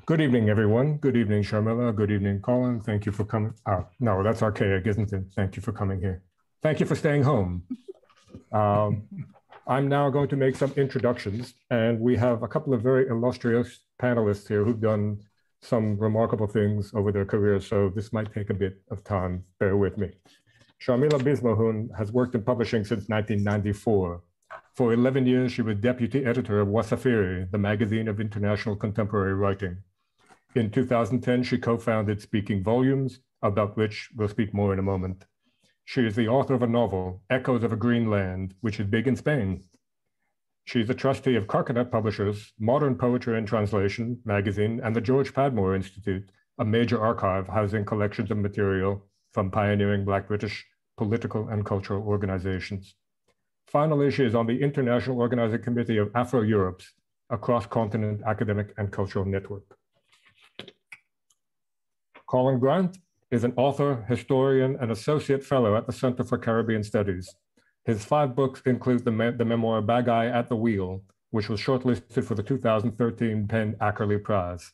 Good evening, everyone. Good evening, Sharmilla. Good evening, Colin. Thank you for coming. No, that's archaic, isn't it? Thank you for coming here. Thank you for staying home. I'm now going to make some introductions, and we have a couple of very illustrious panelists here who've done some remarkable things over their careers, so this might take a bit of time. Bear with me. Sharmilla Bismarhoon has worked in publishing since 1994. For 11 years, she was deputy editor of Wasafiri, the magazine of international contemporary writing. In 2010, she co-founded Speaking Volumes, about which we'll speak more in a moment. She is the author of a novel, Echoes of a Green Land, which is big in Spain. She's a trustee of Carcanet Publishers, Modern Poetry and Translation magazine, and the George Padmore Institute, a major archive housing collections of material from pioneering Black British political and cultural organizations. Finally, she is on the International Organizing Committee of Afro-Europe's, a cross-continent academic and cultural network. Colin Grant is an author, historian, and associate fellow at the Center for Caribbean Studies. His 5 books include the memoir Bad Guy at the Wheel, which was shortlisted for the 2013 PEN Ackerley Prize.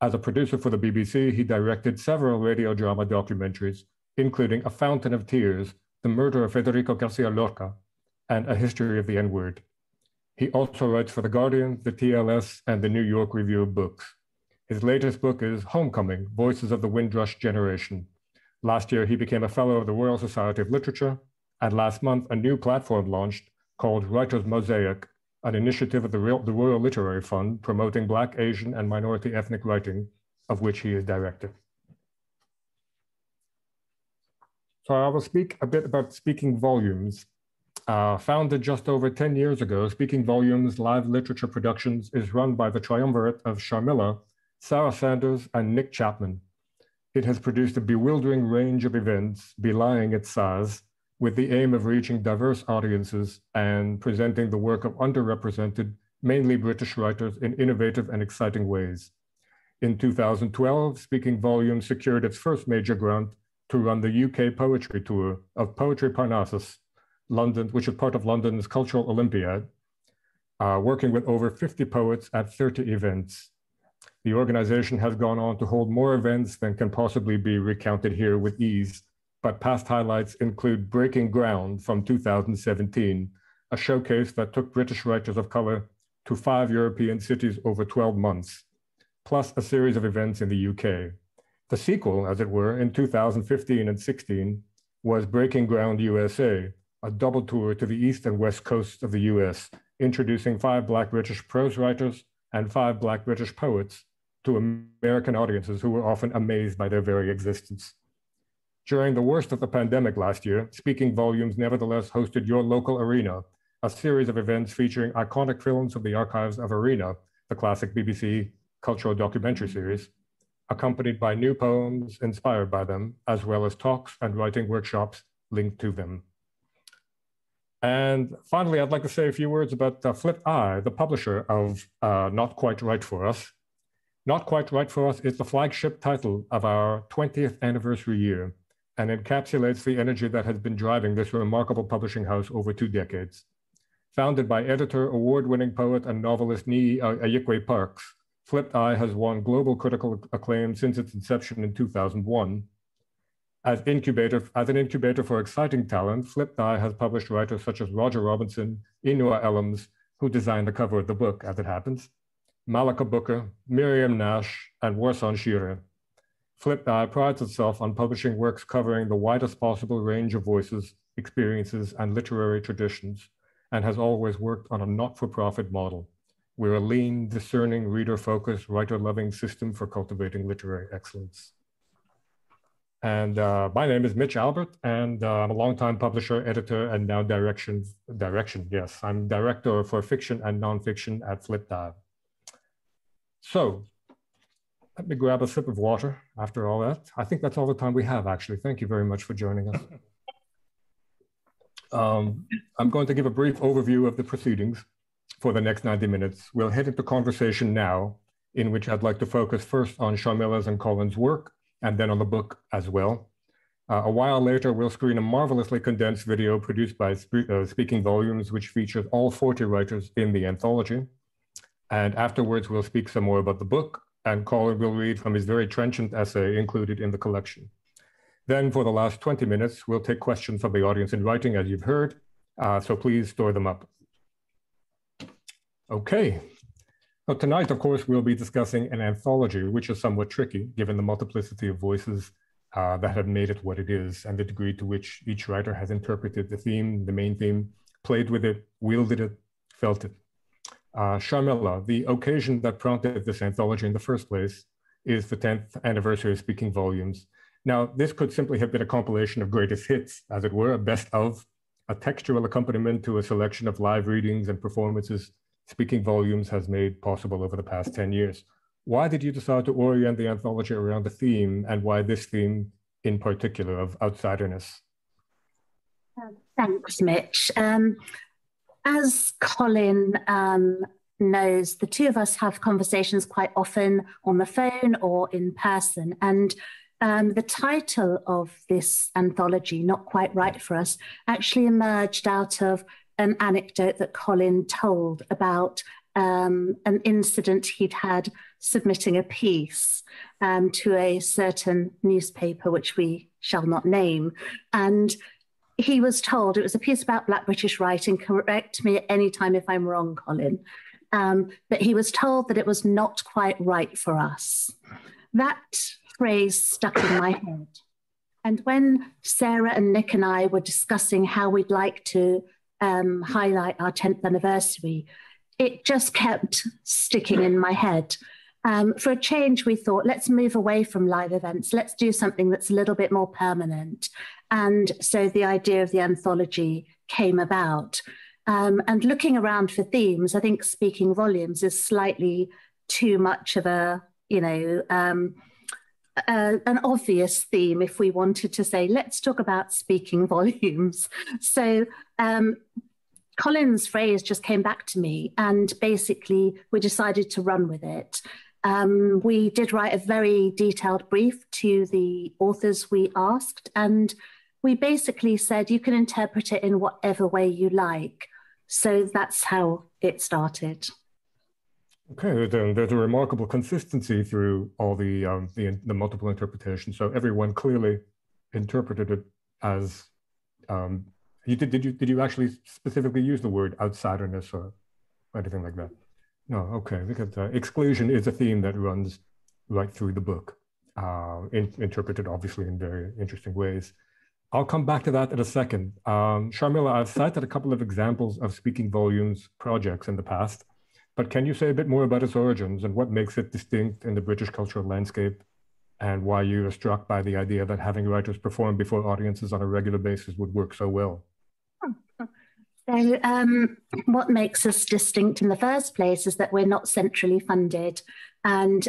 As a producer for the BBC, he directed several radio drama documentaries, including A Fountain of Tears, The Murder of Federico Garcia Lorca, and A History of the N-Word. He also writes for The Guardian, the TLS, and the New York Review of Books. His latest book is Homecoming, Voices of the Windrush Generation. Last year, he became a fellow of the Royal Society of Literature, and last month, a new platform launched called Writers' Mosaic, an initiative of the Royal Literary Fund promoting Black, Asian, and minority ethnic writing, of which he is director. So I will speak a bit about Speaking Volumes. Founded just over 10 years ago, Speaking Volumes Live Literature Productions is run by the triumvirate of Sharmilla, Sarah Sanders, and Nick Chapman. It has produced a bewildering range of events belying its size, with the aim of reaching diverse audiences and presenting the work of underrepresented, mainly British writers in innovative and exciting ways. In 2012, Speaking Volumes secured its first major grant to run the UK poetry tour of Poetry Parnassus, London, which is part of London's Cultural Olympiad, working with over 50 poets at 30 events. The organization has gone on to hold more events than can possibly be recounted here with ease, but past highlights include Breaking Ground from 2017, a showcase that took British writers of color to 5 European cities over 12 months, plus a series of events in the UK. The sequel, as it were, in 2015 and 16 was Breaking Ground USA, a double tour to the East and West coasts of the US, introducing 5 Black British prose writers and 5 Black British poets to American audiences who were often amazed by their very existence. During the worst of the pandemic last year, Speaking Volumes nevertheless hosted Your Local Arena, a series of events featuring iconic films of the archives of Arena, the classic BBC cultural documentary series, accompanied by new poems inspired by them, as well as talks and writing workshops linked to them. And finally, I'd like to say a few words about Flipped Eye, the publisher of Not Quite Right for Us. Not Quite Right for Us is the flagship title of our 20th anniversary year and encapsulates the energy that has been driving this remarkable publishing house over 2 decades. Founded by editor, award-winning poet, and novelist Nii Ayikwe Parks, Flipped Eye has won global critical acclaim since its inception in 2001. As an incubator for exciting talent, Flipped Eye has published writers such as Roger Robinson, Inua Ellams, who designed the cover of the book, as it happens, Malika Booker, Miriam Nash, and Warsan Shire. Flipped Eye prides itself on publishing works covering the widest possible range of voices, experiences, and literary traditions, and has always worked on a not-for-profit model. We're a lean, discerning, reader-focused, writer-loving system for cultivating literary excellence. And my name is Mitch Albert, and I'm a longtime publisher, editor, and now yes, I'm director for fiction and nonfiction at Flipped Eye. So let me grab a sip of water after all that. I think that's all the time we have, actually. Thank you very much for joining us. I'm going to give a brief overview of the proceedings for the next 90 minutes. We'll head into conversation now, in which I'd like to focus first on Sharmilla's and Colin's work, and then on the book as well. A while later, we'll screen a marvelously condensed video produced by Speaking Volumes, which features all 40 writers in the anthology. And afterwards, we'll speak some more about the book, and Colin will read from his very trenchant essay included in the collection. Then for the last 20 minutes, we'll take questions from the audience in writing, as you've heard, so please store them up. Okay. So tonight, of course, we'll be discussing an anthology, which is somewhat tricky, given the multiplicity of voices that have made it what it is, and the degree to which each writer has interpreted the theme, the main theme, played with it, wielded it, felt it. Sharmilla, the occasion that prompted this anthology in the first place is the 10th anniversary of Speaking Volumes. Now, this could simply have been a compilation of greatest hits, as it were, a best of, a textual accompaniment to a selection of live readings and performances Speaking Volumes has made possible over the past 10 years. Why did you decide to orient the anthology around the theme, and why this theme in particular of outsiderness? Thanks, Mitch. As Colin knows, the two of us have conversations quite often on the phone or in person. And the title of this anthology, Not Quite Right for Us, actually emerged out of an anecdote that Colin told about an incident he'd had submitting a piece to a certain newspaper, which we shall not name. And he was told, it was a piece about Black British writing, correct me at any time if I'm wrong, Colin, but he was told that it was not quite right for us. That phrase stuck in my head. And when Sarah and Nick and I were discussing how we'd like to highlight our 10th anniversary, it just kept sticking in my head. For a change, we thought, let's move away from live events. Let's do something that's a little bit more permanent. And so the idea of the anthology came about. And looking around for themes, I think Speaking Volumes is slightly too much of a, an obvious theme if we wanted to say, let's talk about Speaking Volumes. So Colin's phrase just came back to me, and basically we decided to run with it. We did write a very detailed brief to the authors we asked, and we basically said, you can interpret it in whatever way you like. So that's how it started. Okay, there's a remarkable consistency through all the multiple interpretations. So everyone clearly interpreted it as, did you actually specifically use the word outsiderness or anything like that? No, okay, because exclusion is a theme that runs right through the book, interpreted obviously in very interesting ways. I'll come back to that in a second. Sharmilla, I've cited a couple of examples of Speaking Volumes projects in the past, but can you say a bit more about its origins and what makes it distinct in the British cultural landscape, and why you are struck by the idea that having writers perform before audiences on a regular basis would work so well? So what makes us distinct in the first place is that we're not centrally funded, and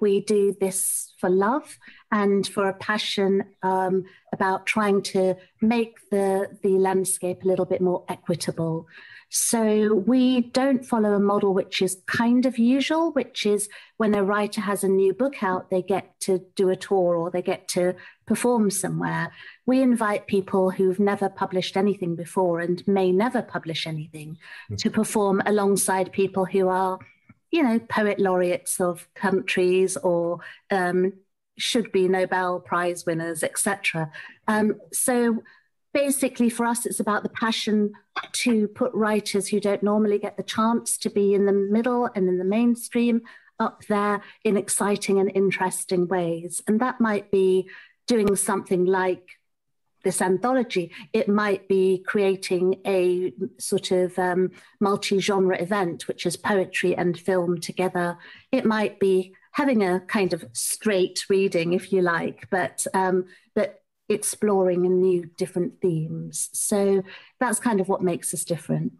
we do this for love and for a passion about trying to make the landscape a little bit more equitable. So we don't follow a model which is kind of usual, which is when a writer has a new book out, they get to do a tour or they get to perform somewhere. We invite people who've never published anything before and may never publish anything to perform alongside people who are, poet laureates of countries or should be Nobel Prize winners, etc. So basically for us, it's about the passion to put writers who don't normally get the chance to be in the middle and in the mainstream up there in exciting and interesting ways. And that might be doing something like this anthology. It might be creating a sort of multi-genre event, which is poetry and film together. It might be having a kind of straight reading, if you like, but exploring new different themes. So that's kind of what makes us different.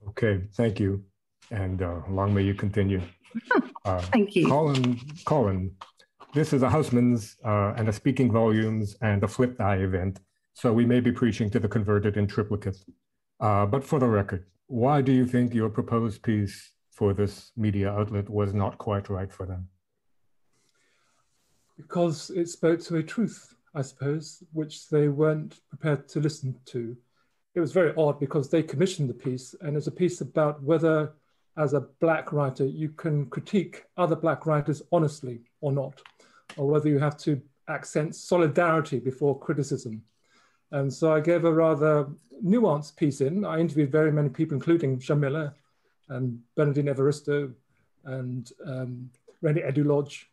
Okay, thank you. And long may you continue. Thank you. Colin, this is a Housmans and a Speaking Volumes and a Flipped Eye event, so we may be preaching to the converted in triplicate. But for the record, why do you think your proposed piece for this media outlet was not quite right for them? Because it spoke to a truth. I suppose, which they weren't prepared to listen to. It was very odd because they commissioned the piece, and it's a piece about whether, as a Black writer, you can critique other Black writers honestly or not, or whether you have to accent solidarity before criticism. And so I gave a rather nuanced piece in. I interviewed very many people, including Sharmilla and Bernardine Evaristo and Randy Edulodge.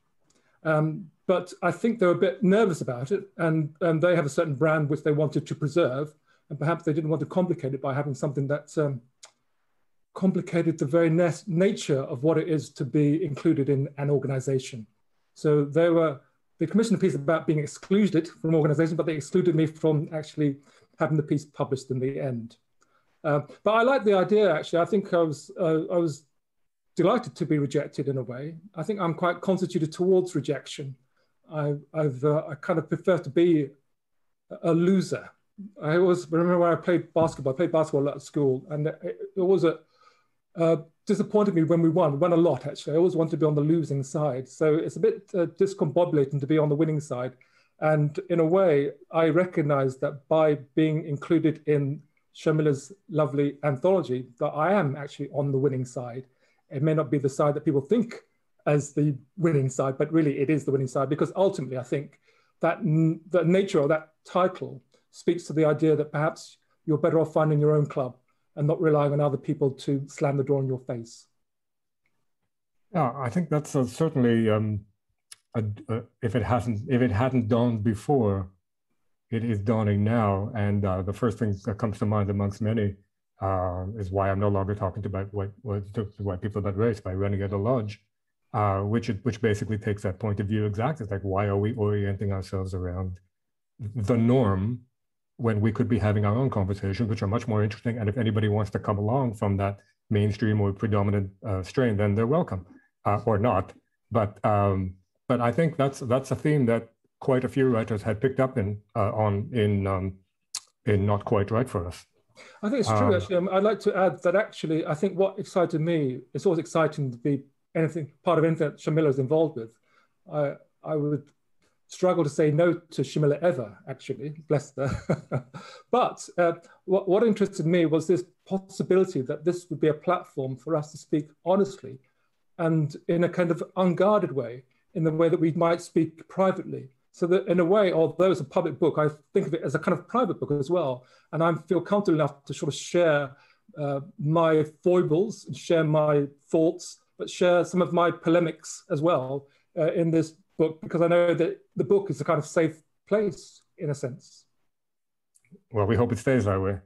But I think they were a bit nervous about it, and they have a certain brand which they wanted to preserve, and perhaps they didn't want to complicate it by having something that complicated the very nature of what it is to be included in an organization. So they commissioned a piece about being excluded from organization, but they excluded me from actually having the piece published in the end. But I like the idea, actually. I think I was delighted to be rejected in a way. I think I'm quite constituted towards rejection. I kind of prefer to be a loser. I always remember when I played basketball. I played basketball a lot at school, and it was disappointed me when we won. We won a lot, actually. I always wanted to be on the losing side. So it's a bit discombobulating to be on the winning side. And in a way, I recognize that by being included in Sharmilla's lovely anthology, that I am actually on the winning side. It may not be the side that people think as the winning side, but really it is the winning side, because ultimately I think that the nature of that title speaks to the idea that perhaps you're better off finding your own club and not relying on other people to slam the door in your face. Yeah, I think that's certainly, if it hadn't dawned before, it is dawning now. And the first thing that comes to mind amongst many is why I'm no longer talking to white people about race by running at a lodge, which basically takes that point of view exactly. It's like, why are we orienting ourselves around the norm when we could be having our own conversations, which are much more interesting? And if anybody wants to come along from that mainstream or predominant strain, then they're welcome, or not. But I think that's a theme that quite a few writers had picked up in Not Quite Right for Us. I think it's true, actually. I'd like to add that actually, I think what excited me, it's always exciting to be part of anything that Sharmilla is involved with. I would struggle to say no to Sharmilla ever, actually, bless her. But what interested me was this possibility that this would be a platform for us to speak honestly and in a kind of unguarded way, in the way that we might speak privately. So that in a way, although it's a public book, I think of it as a kind of private book as well. And I feel comfortable enough to sort of share my foibles, and share my thoughts, but share some of my polemics as well in this book, because I know that the book is a kind of safe place in a sense. Well, we hope it stays that way.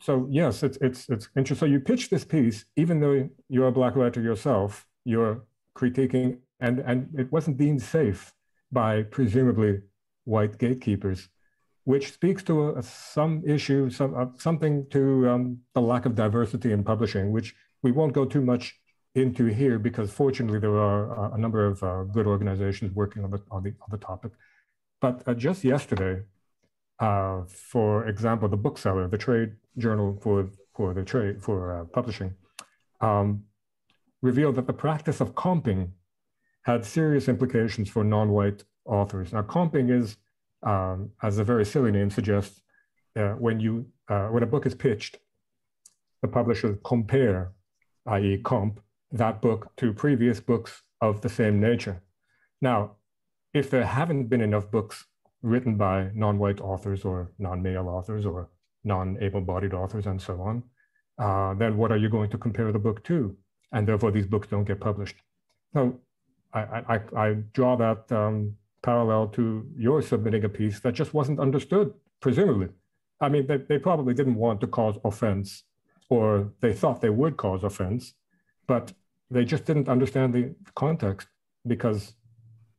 So yes, it's interesting. So you pitched this piece, even though you're a Black writer yourself, you're critiquing, and it wasn't deemed safe by presumably white gatekeepers, which speaks to some issue, something to the lack of diversity in publishing, which we won't go too much into here, because fortunately there are a number of good organizations working on the topic. But just yesterday, for example, the Bookseller, the trade journal for publishing, revealed that the practice of comping had serious implications for non-white authors. Now, comping is, as a very silly name suggests, when a book is pitched, the publishers compare, i.e. comp, that book to previous books of the same nature. Now, if there haven't been enough books written by non-white authors or non-male authors or non-able-bodied authors and so on, then what are you going to compare the book to? And therefore these books don't get published. So I draw that parallel to your submitting a piece that just wasn't understood, presumably. I mean, they probably didn't want to cause offense, or they thought they would cause offense, but they just didn't understand the context, because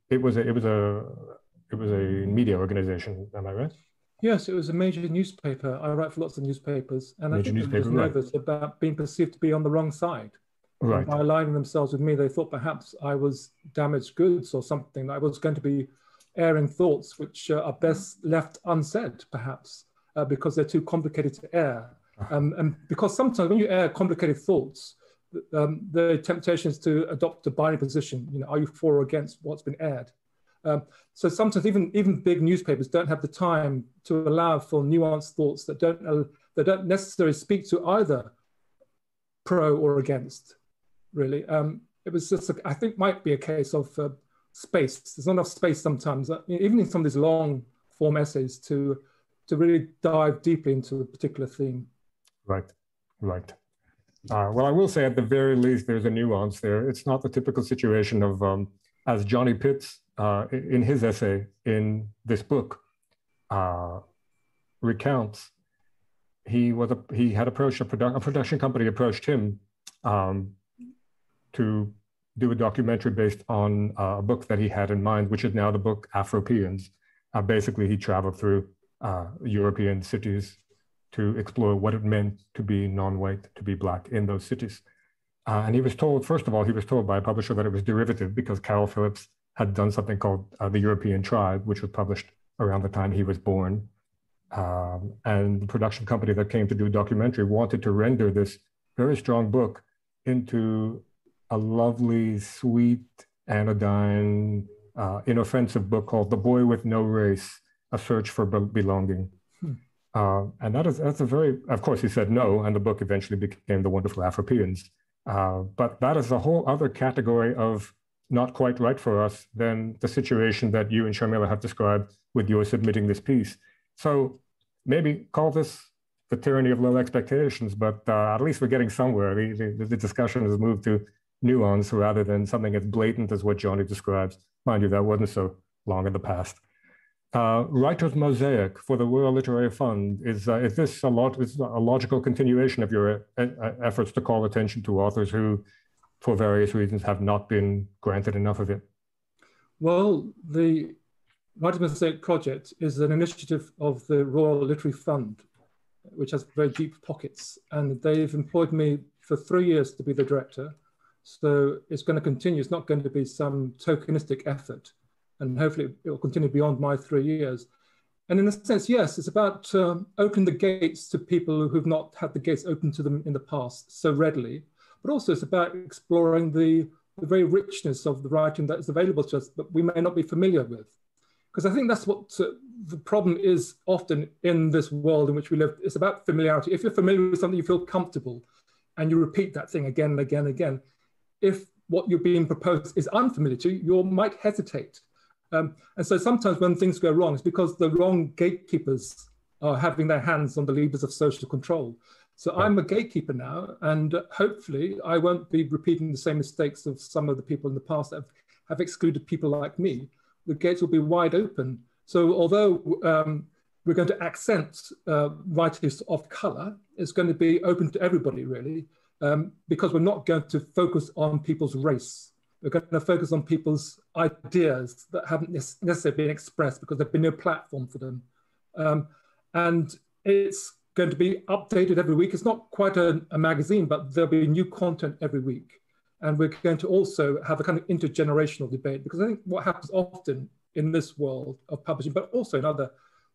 it was a media organization. Am I right? Yes, it was a major newspaper. I write for lots of newspapers, and I think they were nervous about being perceived to be on the wrong side. Right. By aligning themselves with me, they thought perhaps I was damaged goods or something. I was going to be airing thoughts which are best left unsaid, perhaps, because they're too complicated to air. And because sometimes when you air complicated thoughts, the temptation is to adopt a binary position. You know, are you for or against what's been aired? So sometimes even big newspapers don't have the time to allow for nuanced thoughts that don't necessarily speak to either pro or against, really. It was just, I think, might be a case of space. There's not enough space sometimes, even in some of these long form essays, to really dive deeply into a particular theme. Right. Well, I will say at the very least, there's a nuance there. It's not the typical situation of, as Johny Pitts, in his essay in this book, recounts, he had approached a production company approached him to do a documentary based on a book that he had in mind, which is now the book Afropeans. Basically, he traveled through European cities to explore what it meant to be non-white, to be Black in those cities. And he was told, first of all, by a publisher that it was derivative because Carol Phillips had done something called The European Tribe, which was published around the time he was born. And the production company that came to do a documentary wanted to render this very strong book into a lovely, sweet, anodyne, inoffensive book called The Boy with No Race, A Search for Belonging. And that's a very, of course, he said no, and the book eventually became The Wonderful Afropeans. But that is a whole other category of not quite right for us than the situation that you and Sharmila have described with your submitting this piece. So maybe call this the tyranny of low expectations, but at least we're getting somewhere. The discussion has moved to nuance rather than something as blatant as what Johny describes. Mind you, that wasn't so long in the past. Writer's Mosaic for the Royal Literary Fund, is this a logical continuation of your efforts to call attention to authors who, for various reasons, have not been granted enough of it? Well, the Writer's Mosaic project is an initiative of the Royal Literary Fund, which has very deep pockets, and they've employed me for 3 years to be the director. So it's going to continue. It's not going to be some tokenistic effort, and hopefully it will continue beyond my 3 years. And in a sense, yes, it's about opening the gates to people who've not had the gates open to them in the past so readily, but also it's about exploring the very richness of the writing that is available to us, but we may not be familiar with. Because I think that's what the problem is often in this world in which we live. It's about familiarity. If you're familiar with something, you feel comfortable, and you repeat that thing again and again and again. If what you're being proposed is unfamiliar to you, you might hesitate. And so sometimes when things go wrong, it's because the wrong gatekeepers are having their hands on the levers of social control. So I'm a gatekeeper now, and hopefully I won't be repeating the same mistakes of some of the people in the past that have excluded people like me. The gates will be wide open. So although we're going to accent writers of color, it's going to be open to everybody, really, because we're not going to focus on people's race. We're going to focus on people's ideas that haven't necessarily been expressed because there's been no platform for them. And it's going to be updated every week. It's not quite a magazine, but there'll be new content every week. And we're going to also have a kind of intergenerational debate, because I think what happens often in this world of publishing, but also in other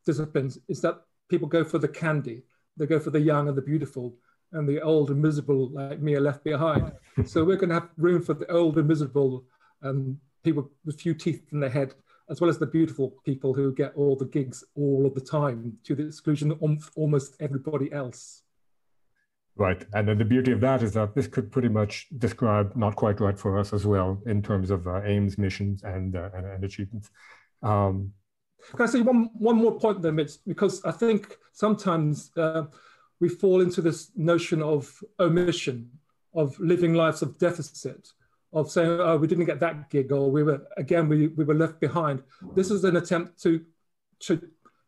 disciplines, is that people go for the candy. They go for the young and the beautiful, and the old and miserable like me are left behind. So we're going to have room for the old and miserable people with few teeth in their head, as well as the beautiful people who get all the gigs all of the time, to the exclusion of almost everybody else. Right, and then the beauty of that is that this could pretty much describe Not Quite Right for us as well, in terms of aims, missions, and achievements. Can I say one more point there, Mitch? Because I think sometimes we fall into this notion of omission, of living lives of deficit, of saying, oh, we didn't get that gig, or we were left behind. This is an attempt to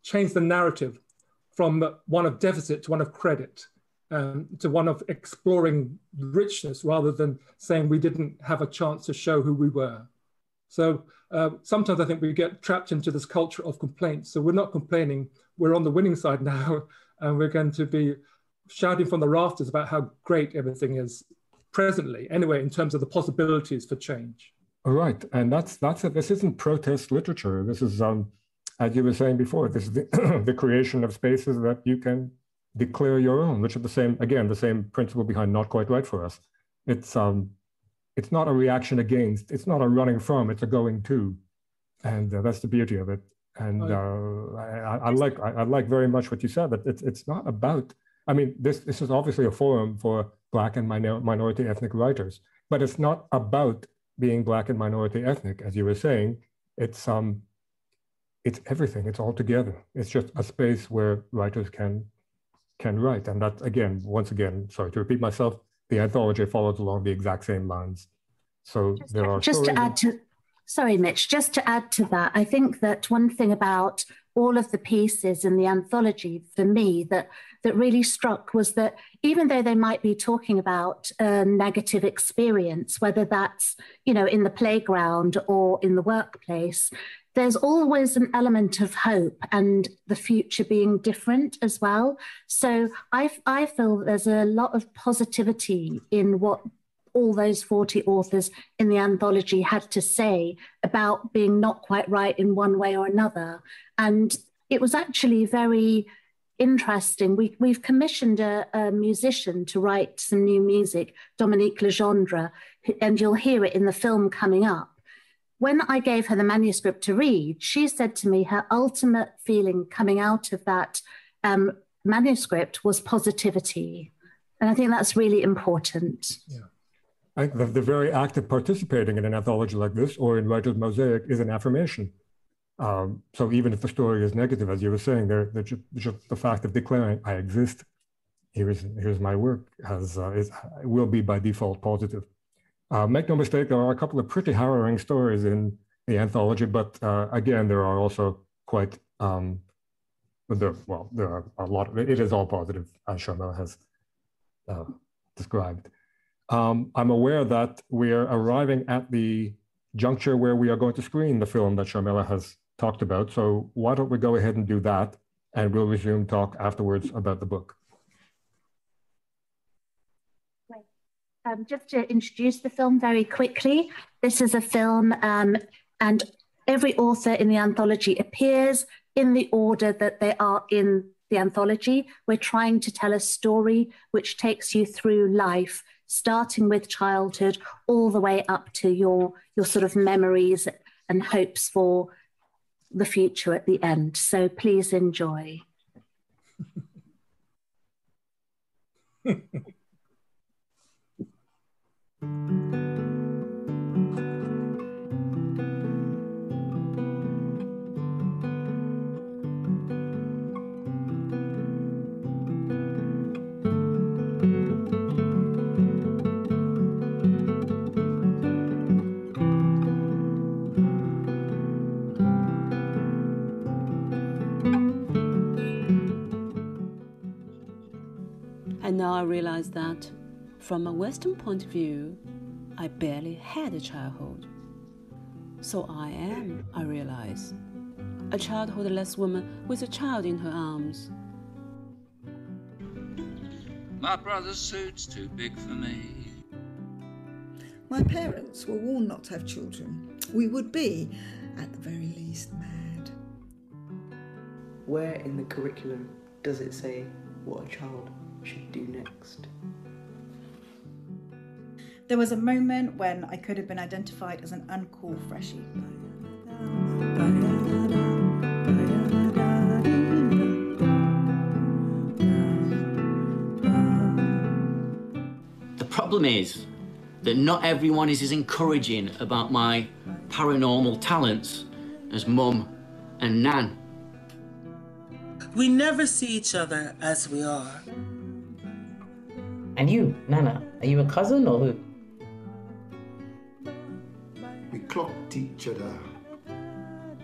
change the narrative from one of deficit to one of credit, to one of exploring richness, rather than saying we didn't have a chance to show who we were. So sometimes I think we get trapped into this culture of complaint. So we're not complaining, we're on the winning side now, and we're going to be shouting from the rafters about how great everything is presently, anyway, in terms of the possibilities for change. All right, and that's it. This isn't protest literature. This is, as you were saying before, this is the creation of spaces that you can declare your own, which are the same principle behind Not Quite Right for us. It's not a reaction against, it's not a running from, it's a going to. And that's the beauty of it. And I like very much what you said, that it's not about, I mean, this is obviously a forum for Black and minority ethnic writers, but it's not about being Black and minority ethnic, as you were saying. It's everything, it's all together. It's just a space where writers can write. And that, again, once again, sorry to repeat myself, the anthology follows along the exact same lines. So there are just to add to, sorry, Mitch, just to add to that, I think that one thing about all of the pieces in the anthology for me that really struck was that even though they might be talking about a negative experience, whether that's, you know, in the playground or in the workplace, there's always an element of hope and the future being different as well. So I feel there's a lot of positivity in what all those 40 authors in the anthology had to say about being not quite right in one way or another. And it was actually very interesting. We've commissioned a musician to write some new music, Dominique Legendre, and you'll hear it in the film coming up. When I gave her the manuscript to read, she said to me her ultimate feeling coming out of that manuscript was positivity. And I think that's really important. Yeah. I think the very act of participating in an anthology like this or in Writer's Mosaic is an affirmation. So even if the story is negative, as you were saying, just the fact of declaring, I exist, here's my work, will be by default positive. Make no mistake, there are a couple of pretty harrowing stories in the anthology, but again, there are also quite, there are a lot, it is all positive, as Sharmilla has described. I'm aware that we're arriving at the juncture where we are going to screen the film that Sharmilla has talked about. So why don't we go ahead and do that, and we'll resume talk afterwards about the book. Just to introduce the film very quickly, this is a film and every author in the anthology appears in the order that they are in the anthology. We're trying to tell a story which takes you through life, starting with childhood all the way up to your sort of memories and hopes for the future at the end. So please enjoy. And now I realize that, from a Western point of view, I barely had a childhood. So I realize, a childhoodless woman with a child in her arms. My brother's suit's too big for me. My parents were warned not to have children. We would be, at the very least, mad. Where in the curriculum does it say what a child should do next? There was a moment when I could have been identified as an uncool freshie. The problem is that not everyone is as encouraging about my paranormal talents as Mum and Nan. We never see each other as we are. And you, Nana, are you a cousin or who? We clocked each other,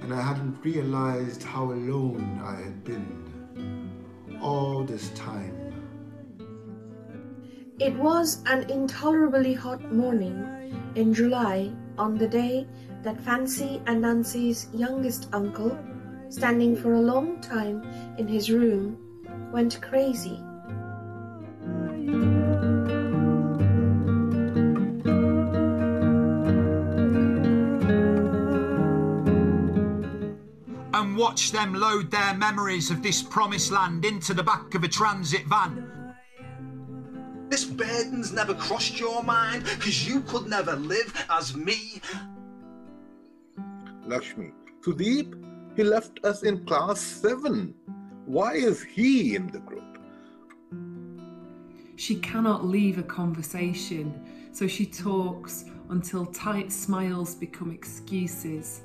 and I hadn't realized how alone I had been all this time. It was an intolerably hot morning in July, on the day that Fancy and Nancy's youngest uncle, standing for a long time in his room, went crazy. And watch them load their memories of this promised land into the back of a transit van. This burden's never crossed your mind, because you could never live as me. Lakshmi, Sudeep, he left us in class 7. Why is he in the group? She cannot leave a conversation, so she talks until tight smiles become excuses.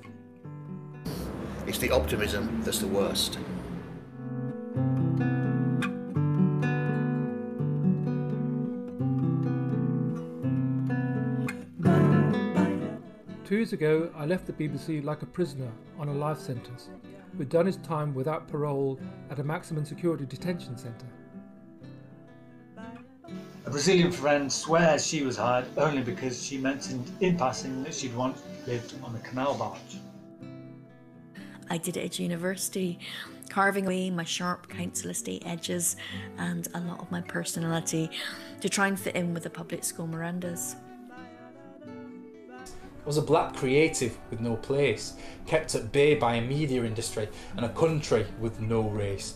It's the optimism that's the worst. 2 years ago, I left the BBC like a prisoner on a life sentence who'd done his time without parole at a maximum security detention centre. A Brazilian friend swears she was hired only because she mentioned in passing that she'd once lived on a canal barge. I did it at university, carving away my sharp council estate edges and a lot of my personality to try and fit in with the public school Mirandas. I was a black creative with no place, kept at bay by a media industry and a country with no race.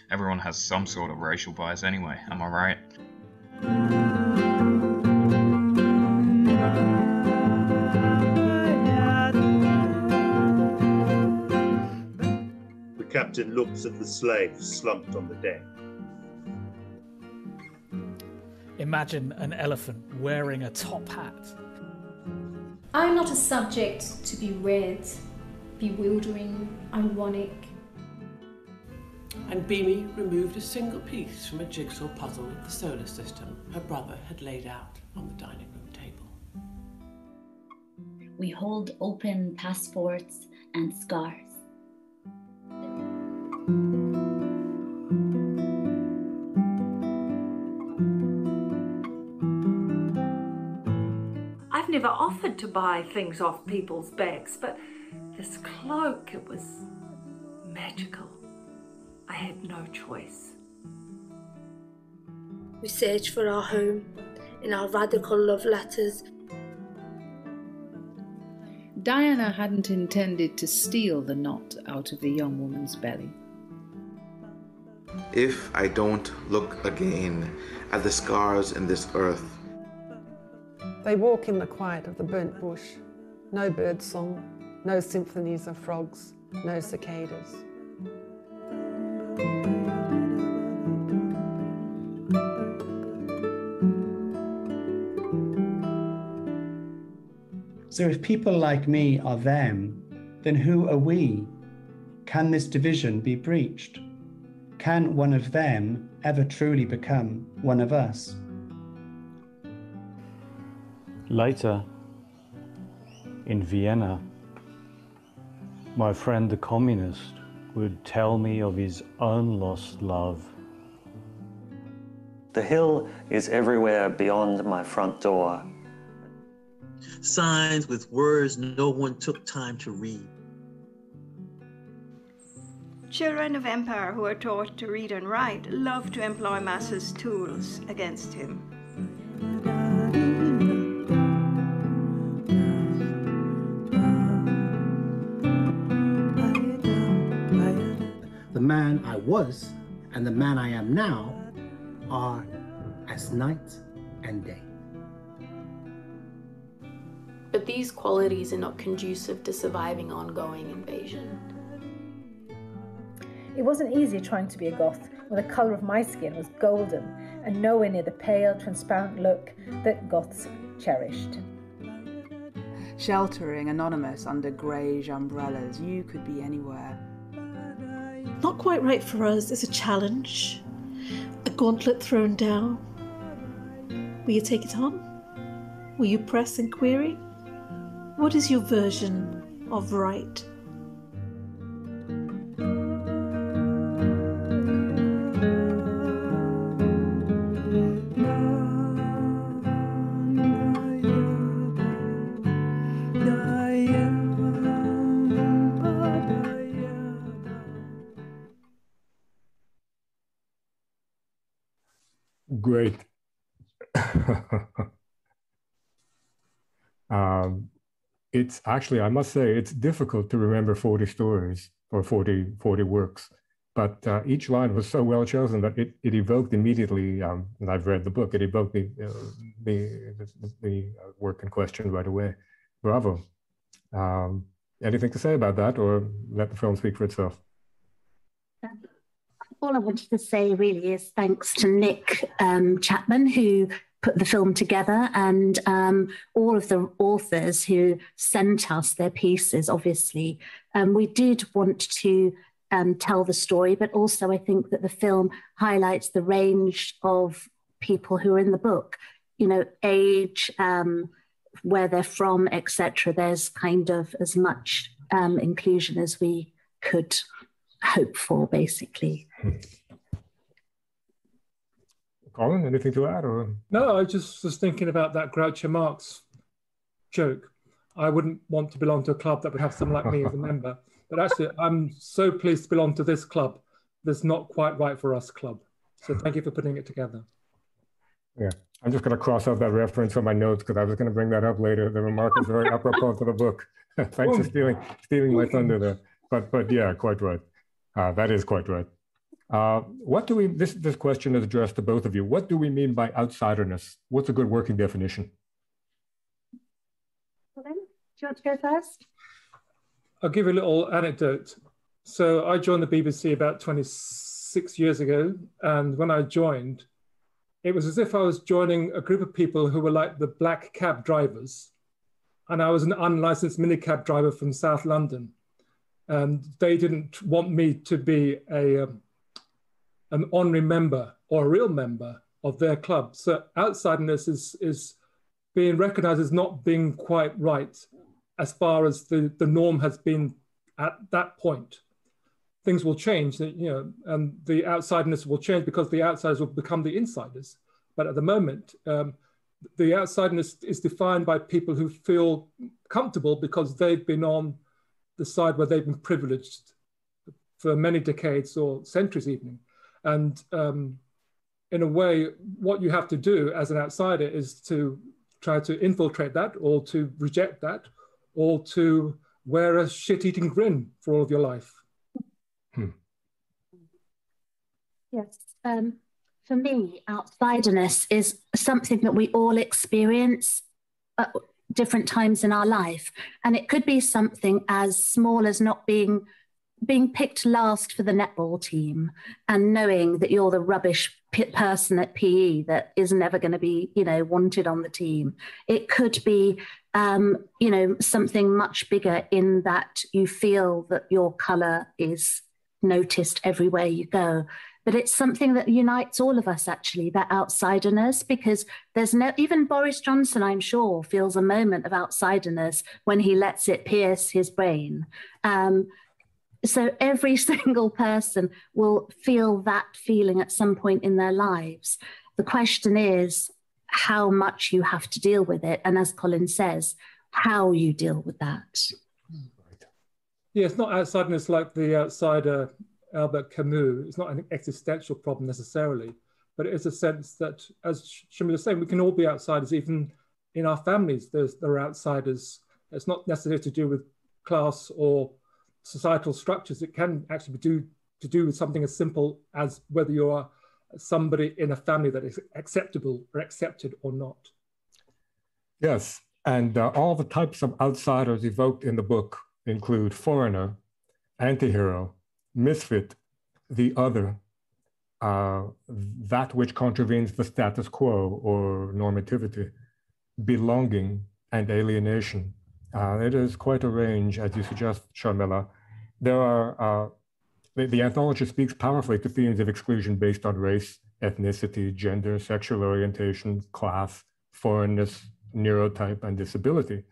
Everyone has some sort of racial bias anyway, am I right? The captain looks at the slaves slumped on the deck. Imagine an elephant wearing a top hat. I'm not a subject to be read, bewildering, ironic. And Beamy removed a single piece from a jigsaw puzzle of the solar system her brother had laid out on the dining room table. We hold open passports and scars. I've never offered to buy things off people's backs, but this cloak, it was magical. I had no choice. We searched for our home in our radical love letters. Diana hadn't intended to steal the knot out of the young woman's belly. If I don't look again at the scars in this earth. They walk in the quiet of the burnt bush. No bird song, no symphonies of frogs, no cicadas. So if people like me are them, then who are we? Can this division be breached? Can one of them ever truly become one of us? Later, in Vienna, my friend the communist would tell me of his own lost love. The hill is everywhere beyond my front door. Signs with words no one took time to read. Children of empire who are taught to read and write love to employ mass as tools against him. The man I was and the man I am now are as night and day. But these qualities are not conducive to surviving ongoing invasion. It wasn't easy trying to be a goth when the colour of my skin was golden and nowhere near the pale, transparent look that goths cherished. Sheltering anonymous under greige umbrellas, you could be anywhere. Not quite right for us is a challenge, a gauntlet thrown down. Will you take it on? Will you press and query? What is your version of right? Great. It's actually, I must say, it's difficult to remember 40 stories or 40 works, but each line was so well chosen that it evoked immediately, and I've read the book, it evoked the work in question right away. Bravo. Anything to say about that, or let the film speak for itself? All I wanted to say really is thanks to Nick Chapman, who put the film together, and all of the authors who sent us their pieces, obviously. We did want to tell the story, but also I think that the film highlights the range of people who are in the book, you know, age, where they're from, etc. There's kind of as much inclusion as we could hope for, basically. Colin, anything to add? Or? No, I just was thinking about that Groucho Marx joke. I wouldn't want to belong to a club that would have someone like me as a member. But actually, I'm so pleased to belong to this club. That's not quite right for us club. So thank you for putting it together. Yeah, I'm just going to cross out that reference on my notes because I was going to bring that up later. The remark is very apropos to the book. Thanks for stealing my thunder there. But yeah, quite right. That is quite right. What do we, this question is addressed to both of you. What do we mean by outsiderness? What's a good working definition? Colin, do you want to go first? I'll give you a little anecdote. So I joined the BBC about 26 years ago. And when I joined, it was as if I was joining a group of people who were like the black cab drivers. And I was an unlicensed minicab driver from South London. And they didn't want me to be an honorary member or a real member of their club. So outsiderness is being recognized as not being quite right as far as the norm has been at that point. Things will change, you know, and the outsiderness will change because the outsiders will become the insiders. But at the moment, the outsiderness is defined by people who feel comfortable because they've been on the side where they've been privileged for many decades or centuries even. And in a way, what you have to do as an outsider is to try to infiltrate that or to reject that or to wear a shit-eating grin for all of your life. Yes, for me, outsiderness is something that we all experience at different times in our life. And it could be something as small as not being picked last for the netball team and knowing that you're the rubbish person at PE that is never going to be, you know, wanted on the team. It could be, you know, something much bigger in that you feel that your colour is noticed everywhere you go. But it's something that unites all of us, actually, that outsiderness, because there's no, even Boris Johnson, I'm sure, feels a moment of outsiderness when he lets it pierce his brain. So every single person will feel that feeling at some point in their lives. The question is how much you have to deal with it. And as Colin says, how you deal with that. Yeah, it's not outsiderness like the outsider Albert Camus. It's not an existential problem necessarily, but it is a sense that, as Sharmila was saying, we can all be outsiders, even in our families. There are outsiders. It's not necessarily to do with class or societal structures. It can actually be to do with something as simple as whether you are somebody in a family that is acceptable or accepted or not. Yes, and all the types of outsiders evoked in the book include foreigner, antihero, misfit, the other, that which contravenes the status quo or normativity, belonging, and alienation. It is quite a range, as you suggest, Sharmila. There are, the anthology speaks powerfully to themes of exclusion based on race, ethnicity, gender, sexual orientation, class, foreignness, neurotype, and disability.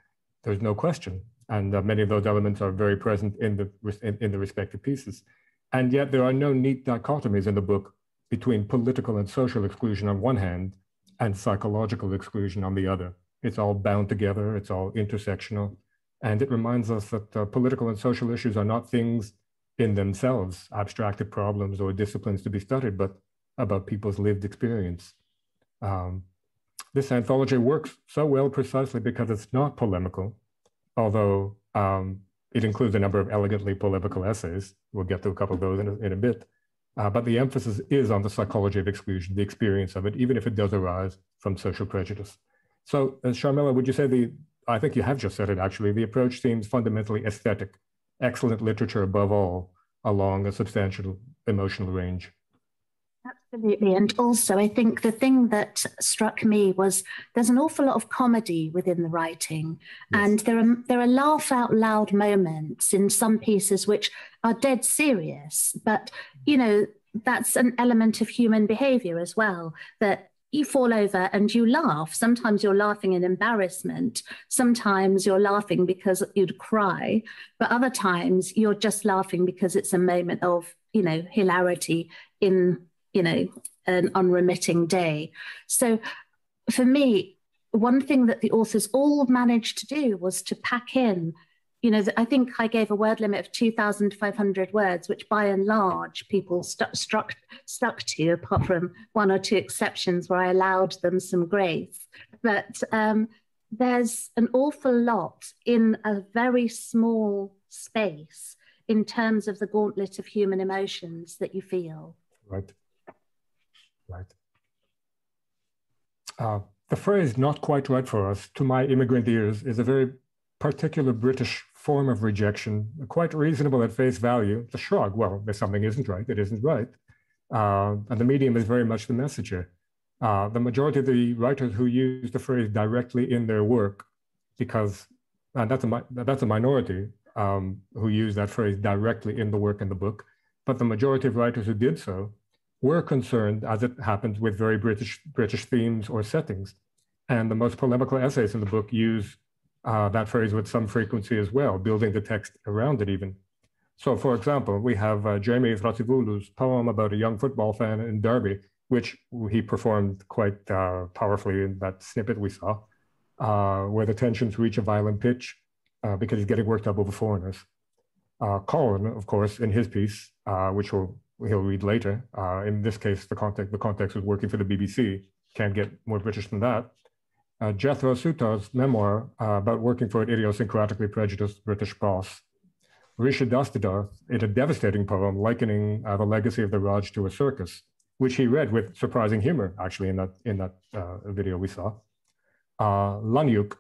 There's no question. And many of those elements are very present in the respective pieces. And yet there are no neat dichotomies in the book between political and social exclusion on one hand and psychological exclusion on the other. It's all bound together, it's all intersectional. And it reminds us that political and social issues are not things in themselves, abstracted problems or disciplines to be studied, but about people's lived experience. This anthology works so well precisely because it's not polemical, although it includes a number of elegantly polemical essays. We'll get to a couple of those in a bit. But the emphasis is on the psychology of exclusion, the experience of it, even if it does arise from social prejudice. So, Sharmila, would you say I think you have just said it actually, the approach seems fundamentally aesthetic, excellent literature above all, along a substantial emotional range? Absolutely. And also, I think the thing that struck me was there's an awful lot of comedy within the writing. Yes. And there are laugh out loud moments in some pieces which are dead serious. But, you know, that's an element of human behavior as well, that you fall over and you laugh. Sometimes you're laughing in embarrassment. Sometimes you're laughing because you'd cry. But other times you're just laughing because it's a moment of, you know, hilarity in, you know, an unremitting day. So for me, one thing that the authors all managed to do was to pack in, you know, I think I gave a word limit of 2,500 words, which by and large people stuck to, apart from one or two exceptions where I allowed them some grace. But there's an awful lot in a very small space in terms of the gauntlet of human emotions that you feel. Right. Right. The phrase "not quite right for us," to my immigrant ears, is a very particular British form of rejection, quite reasonable at face value. The shrug, well, if something isn't right, it isn't right. And the medium is very much the messenger. The majority of the writers who use the phrase directly in their work, because that's a minority who use that phrase directly in the work in the book, but the majority of writers who did so were concerned, as it happens, with very British themes or settings. And the most polemical essays in the book use that phrase with some frequency as well, building the text around it even. So, for example, we have Jamie Frativulu's poem about a young football fan in Derby, which he performed quite powerfully in that snippet we saw, where the tensions reach a violent pitch because he's getting worked up over foreigners. Colin, of course, in his piece, which he'll read later. In this case, the context was working for the BBC. Can't get more British than that. Jethro Sutar's memoir about working for an idiosyncratically prejudiced British boss. Rishi Dastidar, in a devastating poem likening the legacy of the Raj to a circus, which he read with surprising humor, actually, in that video we saw. Lanyuk,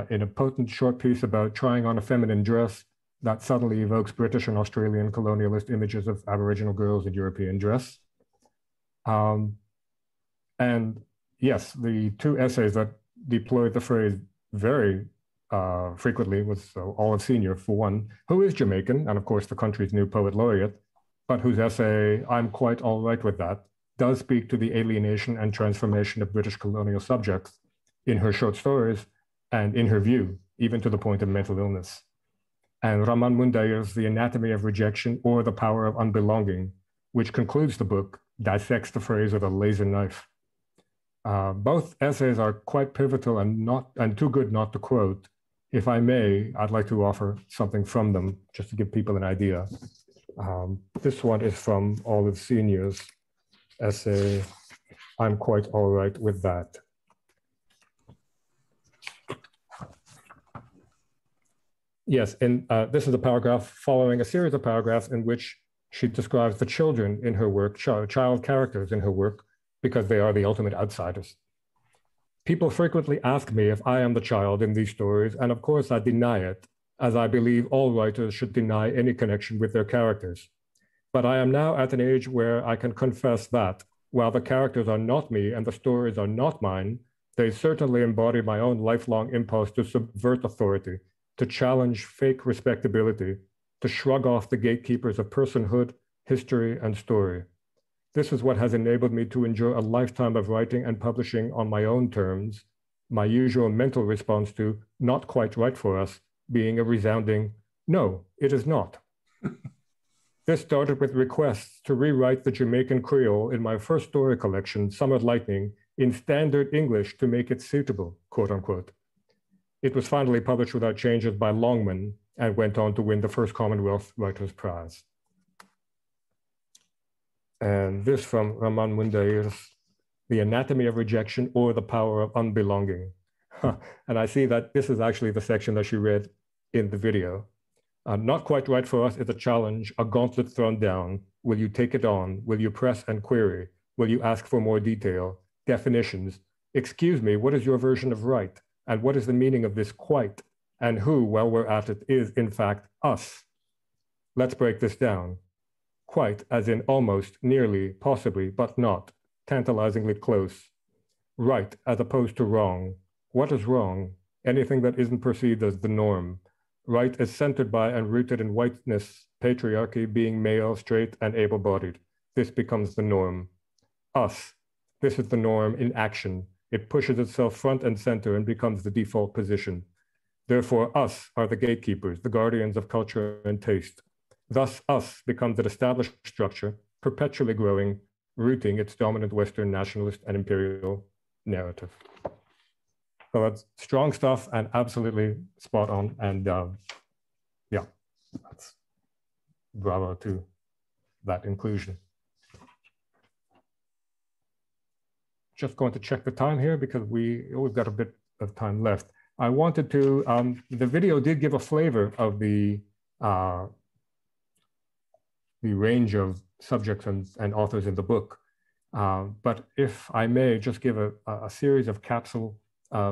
in a potent short piece about trying on a feminine dress that suddenly evokes British and Australian colonialist images of Aboriginal girls in European dress. And yes, the two essays that deployed the phrase very frequently was Olive Senior, for one, who is Jamaican, and of course the country's new poet laureate, but whose essay, "I'm Quite All Right With That," does speak to the alienation and transformation of British colonial subjects in her short stories, and in her view, even to the point of mental illness. And Raman Mundair's The Anatomy of Rejection or the Power of Unbelonging, which concludes the book, dissects the phrase with a laser knife. Both essays are quite pivotal and too good not to quote. If I may, I'd like to offer something from them just to give people an idea. This one is from Olive Senior's essay, "I'm Quite All Right With That." Yes, and this is a paragraph following a series of paragraphs in which she describes the children in her work, child characters in her work, because they are the ultimate outsiders. People frequently ask me if I am the child in these stories, and of course I deny it, as I believe all writers should deny any connection with their characters. But I am now at an age where I can confess that, while the characters are not me and the stories are not mine, they certainly embody my own lifelong impulse to subvert authority, to challenge fake respectability, to shrug off the gatekeepers of personhood, history, and story. This is what has enabled me to endure a lifetime of writing and publishing on my own terms, my usual mental response to "not quite right for us" being a resounding, "No, it is not." This started with requests to rewrite the Jamaican Creole in my first story collection, Summer Lightning, in standard English to make it suitable, quote unquote. It was finally published without changes by Longman and went on to win the first Commonwealth Writers' Prize. And this from Raman Mundair's The Anatomy of Rejection or the Power of Unbelonging. And I see that this is actually the section that she read in the video. Not quite right for us is a challenge, a gauntlet thrown down. Will you take it on? Will you press and query? Will you ask for more detail? Definitions. Excuse me, what is your version of right? And what is the meaning of this quite? And who, while we're at it, is in fact us? Let's break this down. Quite, as in almost, nearly, possibly, but not, tantalizingly close. Right, as opposed to wrong. What is wrong? Anything that isn't perceived as the norm. Right is centered by and rooted in whiteness, patriarchy, being male, straight, and able-bodied. This becomes the norm. Us. This is the norm in action. It pushes itself front and center and becomes the default position. Therefore, us are the gatekeepers, the guardians of culture and taste. Thus, us becomes an established structure, perpetually growing, rooting its dominant Western nationalist and imperial narrative. So that's strong stuff and absolutely spot on. And yeah, that's bravo to that inclusion. Just going to check the time here because we've got a bit of time left. I wanted to, the video did give a flavor of the range of subjects and authors in the book. But if I may just give a series of capsule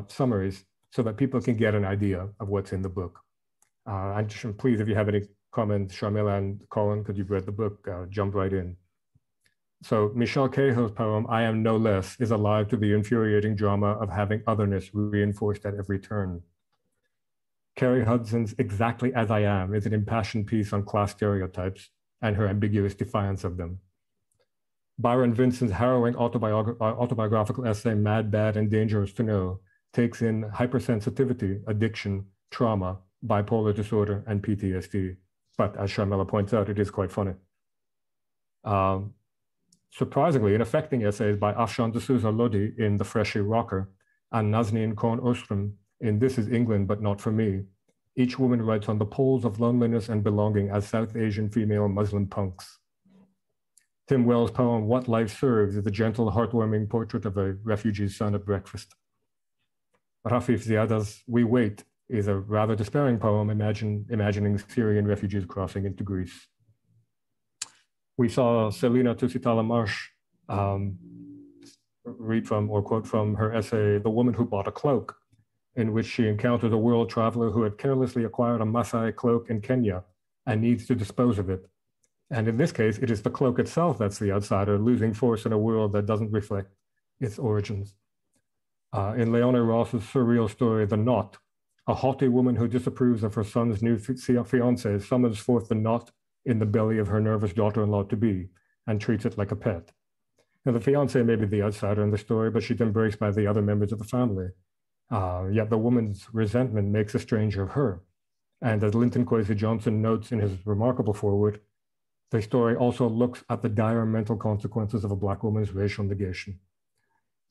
summaries so that people can get an idea of what's in the book. And just, please, if you have any comments, Sharmilla and Colin, because you've read the book, jump right in. So Michelle Cahill's poem, I Am No Less, is alive to the infuriating drama of having otherness reinforced at every turn. Kerry Hudson's Exactly As I Am is an impassioned piece on class stereotypes and her ambiguous defiance of them. Byron Vincent's harrowing autobiographical essay, Mad, Bad, and Dangerous to Know, takes in hypersensitivity, addiction, trauma, bipolar disorder, and PTSD. But as Sharmilla points out, it is quite funny. Surprisingly, in affecting essays by Afshan D'Souza Lodi in The Freshie Rocker and Nazneen Kaur Ostrom in This Is England But Not For Me, each woman writes on the poles of loneliness and belonging as South Asian female Muslim punks. Tim Wells' poem, What Life Serves, is a gentle, heartwarming portrait of a refugee's son at breakfast. Rafeef Ziadah's We Wait is a rather despairing poem imagining Syrian refugees crossing into Greece. We saw Selina Tusitala Marsh read from or quote from her essay, The Woman Who Bought a Cloak, in which she encounters a world traveler who had carelessly acquired a Maasai cloak in Kenya and needs to dispose of it. And in this case, it is the cloak itself that's the outsider, losing force in a world that doesn't reflect its origins. In Leona Ross's surreal story, The Knot, a haughty woman who disapproves of her son's new fiancé summons forth the knot in the belly of her nervous daughter-in-law-to-be and treats it like a pet. Now, the fiancé may be the outsider in the story, but she's embraced by the other members of the family. Yet the woman's resentment makes a stranger of her. And as Linton Kwesi Johnson notes in his remarkable foreword, the story also looks at the dire mental consequences of a Black woman's racial negation.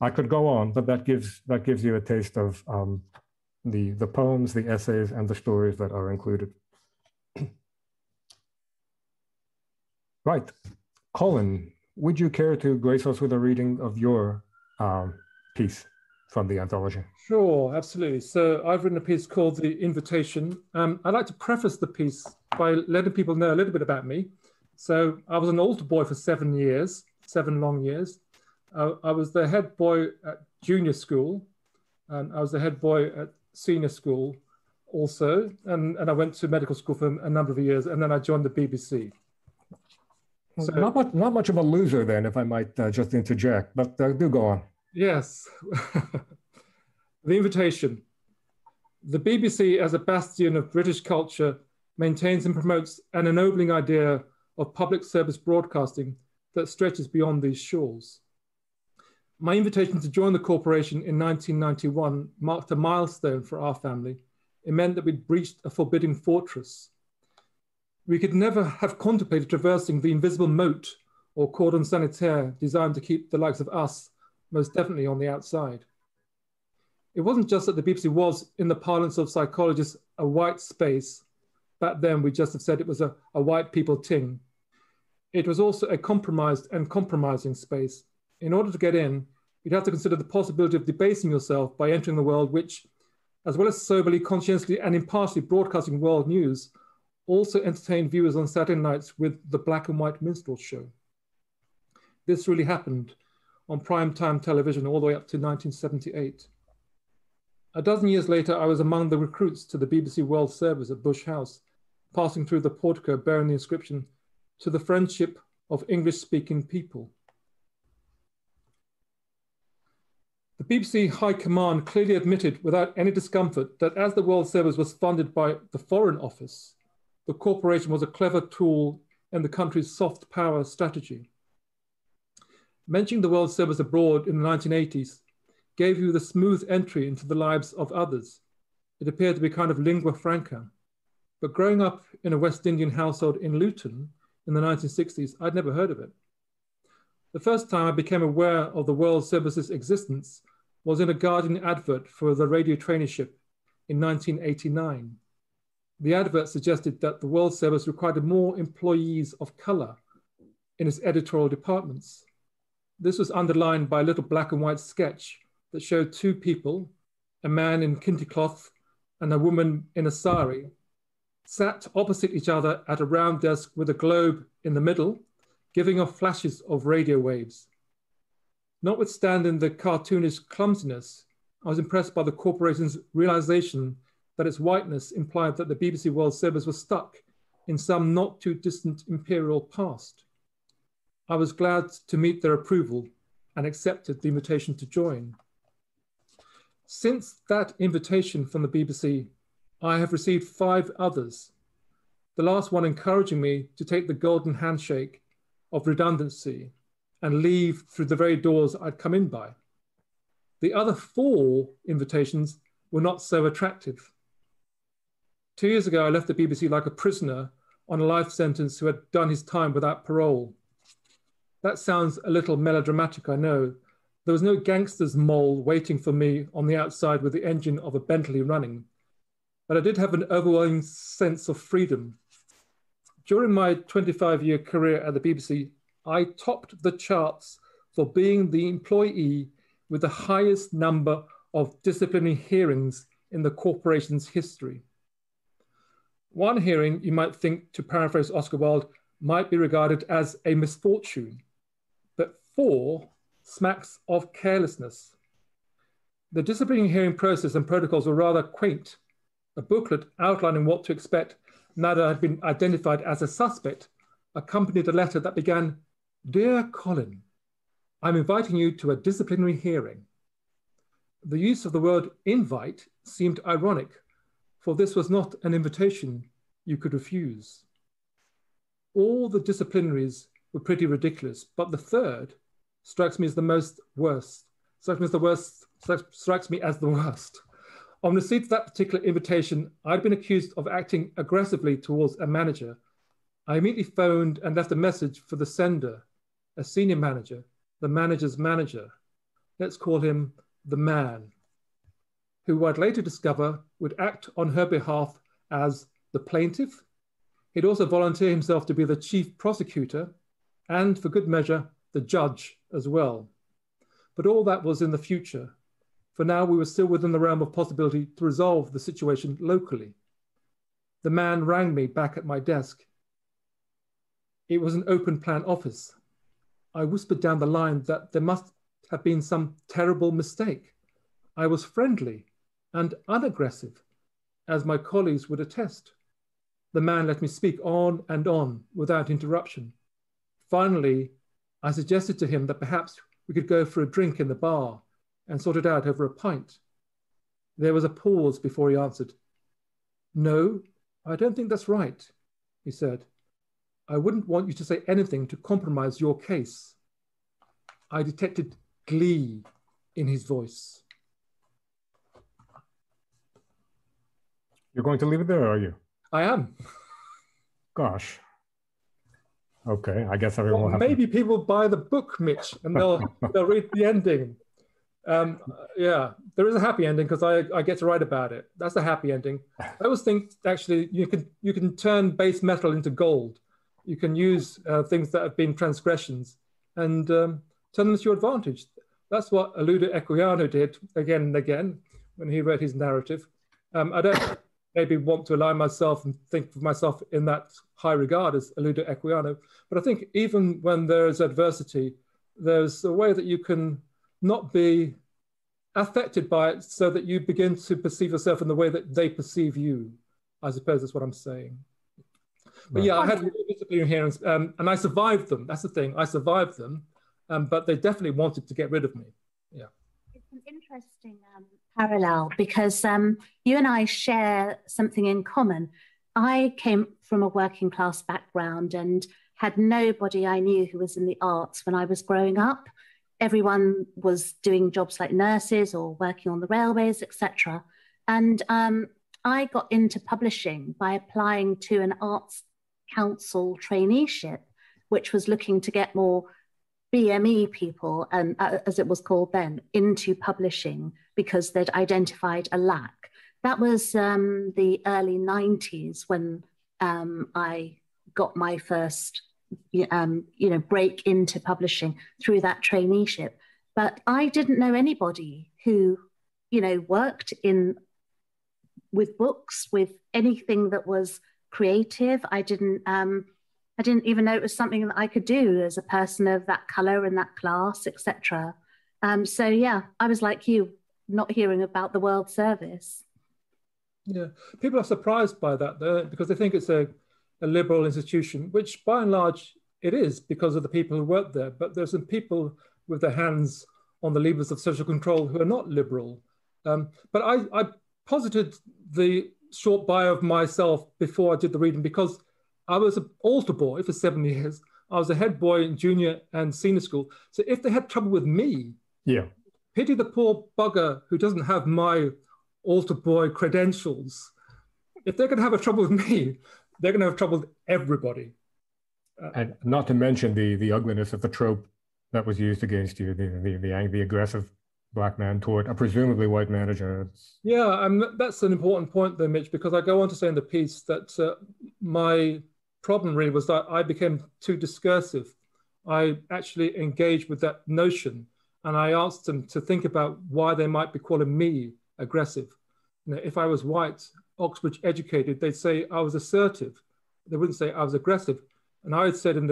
I could go on, but that gives you a taste of the poems, the essays, and the stories that are included. Right. Colin, would you care to grace us with a reading of your piece from the anthology? Sure, absolutely. So I've written a piece called The Invitation. I'd like to preface the piece by letting people know a little bit about me. So I was an altar boy for 7 years, 7 long years. I was the head boy at junior school, and I was the head boy at senior school also, and I went to medical school for a number of years, and then I joined the BBC. So, not much of a loser then, if I might just interject, but do go on. Yes. The Invitation. The BBC, as a bastion of British culture, maintains and promotes an ennobling idea of public service broadcasting that stretches beyond these shores. My invitation to join the corporation in 1991 marked a milestone for our family. It meant that we'd breached a forbidding fortress. We could never have contemplated traversing the invisible moat or cordon sanitaire designed to keep the likes of us most definitely on the outside. It wasn't just that the BBC was, in the parlance of psychologists, a white space. Back then, we just have said it was a white people ting. It was also a compromised and compromising space. In order to get in, you'd have to consider the possibility of debasing yourself by entering the world which, as well as soberly, conscientiously, and impartially broadcasting world news, also entertained viewers on Saturday nights with the black and white minstrel show. This really happened on primetime television all the way up to 1978. A dozen years later, I was among the recruits to the BBC World Service at Bush House, passing through the portico bearing the inscription, "To the friendship of English-speaking people." The BBC High Command clearly admitted without any discomfort that as the World Service was funded by the Foreign Office, the corporation was a clever tool in the country's soft power strategy. Mentioning the World Service abroad in the 1980s gave you the smooth entry into the lives of others. It appeared to be kind of lingua franca. But growing up in a West Indian household in Luton in the 1960s, I'd never heard of it. The first time I became aware of the World Service's existence was in a Guardian advert for the radio traineeship in 1989. The advert suggested that the World Service required more employees of colour in its editorial departments. This was underlined by a little black and white sketch that showed two people, a man in kente cloth and a woman in a sari, sat opposite each other at a round desk with a globe in the middle, giving off flashes of radio waves. Notwithstanding the cartoonish clumsiness, I was impressed by the corporation's realization that its whiteness implied that the BBC World Service was stuck in some not too distant imperial past. I was glad to meet their approval and accepted the invitation to join. Since that invitation from the BBC, I have received 5 others, the last one encouraging me to take the golden handshake of redundancy and leave through the very doors I'd come in by. The other 4 invitations were not so attractive. 2 years ago, I left the BBC like a prisoner on a life sentence who had done his time without parole. That sounds a little melodramatic, I know. There was no gangster's mole waiting for me on the outside with the engine of a Bentley running, but I did have an overwhelming sense of freedom. During my 25-year career at the BBC, I topped the charts for being the employee with the highest number of disciplinary hearings in the corporation's history. One hearing, you might think, to paraphrase Oscar Wilde, might be regarded as a misfortune, but 4 smacks of carelessness. The disciplinary hearing process and protocols were rather quaint. A booklet outlining what to expect now that I had been identified as a suspect accompanied a letter that began, "Dear Colin, I'm inviting you to a disciplinary hearing." The use of the word invite seemed ironic, for this was not an invitation you could refuse. All the disciplinaries were pretty ridiculous, but the third strikes me as the worst. On receipt of that particular invitation, I'd been accused of acting aggressively towards a manager. I immediately phoned and left a message for the sender, a senior manager, the manager's manager. Let's call him the man, who I'd later discover would act on her behalf as the plaintiff. He'd also volunteer himself to be the chief prosecutor and, for good measure, the judge as well. But all that was in the future. For now, we were still within the realm of possibility to resolve the situation locally. The man rang me back at my desk. It was an open plan office. I whispered down the line that there must have been some terrible mistake. I was friendly and unaggressive, as my colleagues would attest. The man let me speak on and on without interruption. Finally, I suggested to him that perhaps we could go for a drink in the bar and sort it out over a pint. There was a pause before he answered. "No, I don't think that's right," he said. "I wouldn't want you to say anything to compromise your case." I detected glee in his voice. You're going to leave it there, are you? I am. Gosh. Okay, I guess everyone will have maybe people buy the book, Mitch, and they'll read the ending. Yeah, there is a happy ending because I get to write about it. That's the happy ending. I always think actually you can turn base metal into gold. You can use things that have been transgressions and turn them to your advantage. That's what Olude Equiano did again and again when he wrote his narrative. I maybe want to align myself and think of myself in that high regard as Aludo Equiano. But I think even when there is adversity, there's a way that you can not be affected by it so that you begin to perceive yourself in the way that they perceive you. I suppose that's what I'm saying. But yeah, I had disciplinary hearings and I survived them. That's the thing, I survived them, but they definitely wanted to get rid of me. Yeah. It's an interesting parallel because you and I share something in common. I came from a working class background and had nobody I knew who was in the arts when I was growing up. Everyone was doing jobs like nurses or working on the railways, etc. And I got into publishing by applying to an Arts Council traineeship, which was looking to get more BME people, as it was called then, into publishing because they'd identified a lack. That was the early 90s when I got my first break into publishing through that traineeship. But I didn't know anybody who, worked with books, with anything that was creative. I didn't even know it was something that I could do as a person of that color and that class, etc. So yeah, I was like you, not hearing about the World Service. Yeah, people are surprised by that though, because they think it's a liberal institution, which by and large it is because of the people who work there. But there's some people with their hands on the levers of social control who are not liberal. But I posited the short bio of myself before I did the reading because I was an altar boy for 7 years. I was a head boy in junior and senior school. So if they had trouble with me, yeah, pity the poor bugger who doesn't have my altar boy credentials. If they're going to have a trouble with me, they're going to have trouble with everybody. And not to mention the ugliness of the trope that was used against you, the aggressive Black man toward a presumably white manager. Yeah, that's an important point though, Mitch, because I go on to say in the piece that my problem really was that I became too discursive. I actually engaged with that notion and I asked them to think about why they might be calling me aggressive. If I was white, Oxford educated, they'd say I was assertive. They wouldn't say I was aggressive. And I had said in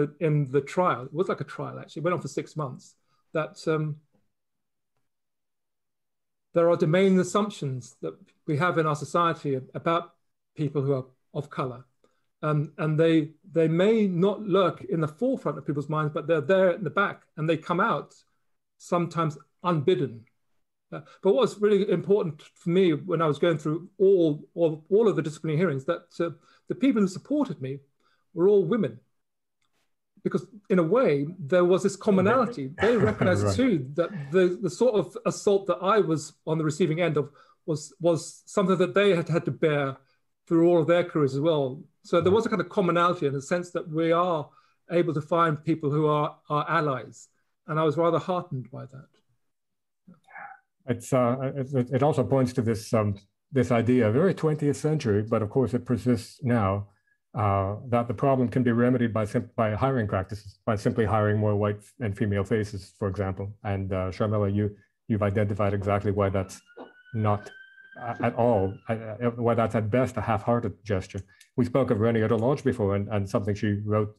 the trial, it was like a trial actually, it went on for 6 months, that there are domain assumptions that we have in our society about people who are of color. And they may not lurk in the forefront of people's minds, but they're there in the back and they come out sometimes unbidden. But what was really important for me when I was going through all of the disciplinary hearings, that the people who supported me were all women. Because in a way, there was this commonality. They recognized right. too that the sort of assault that I was on the receiving end of was something that they had to bear through all of their careers as well. So there was a kind of commonality in the sense that we are able to find people who are our allies. And I was rather heartened by that. It also points to this idea, very 20th century, but of course it persists now, that the problem can be remedied by hiring practices, by simply hiring more white and female faces, for example. And Sharmila, you've identified exactly why that's not at all, why that's at best a half-hearted gesture. We spoke of Renée Lodge before, and something she wrote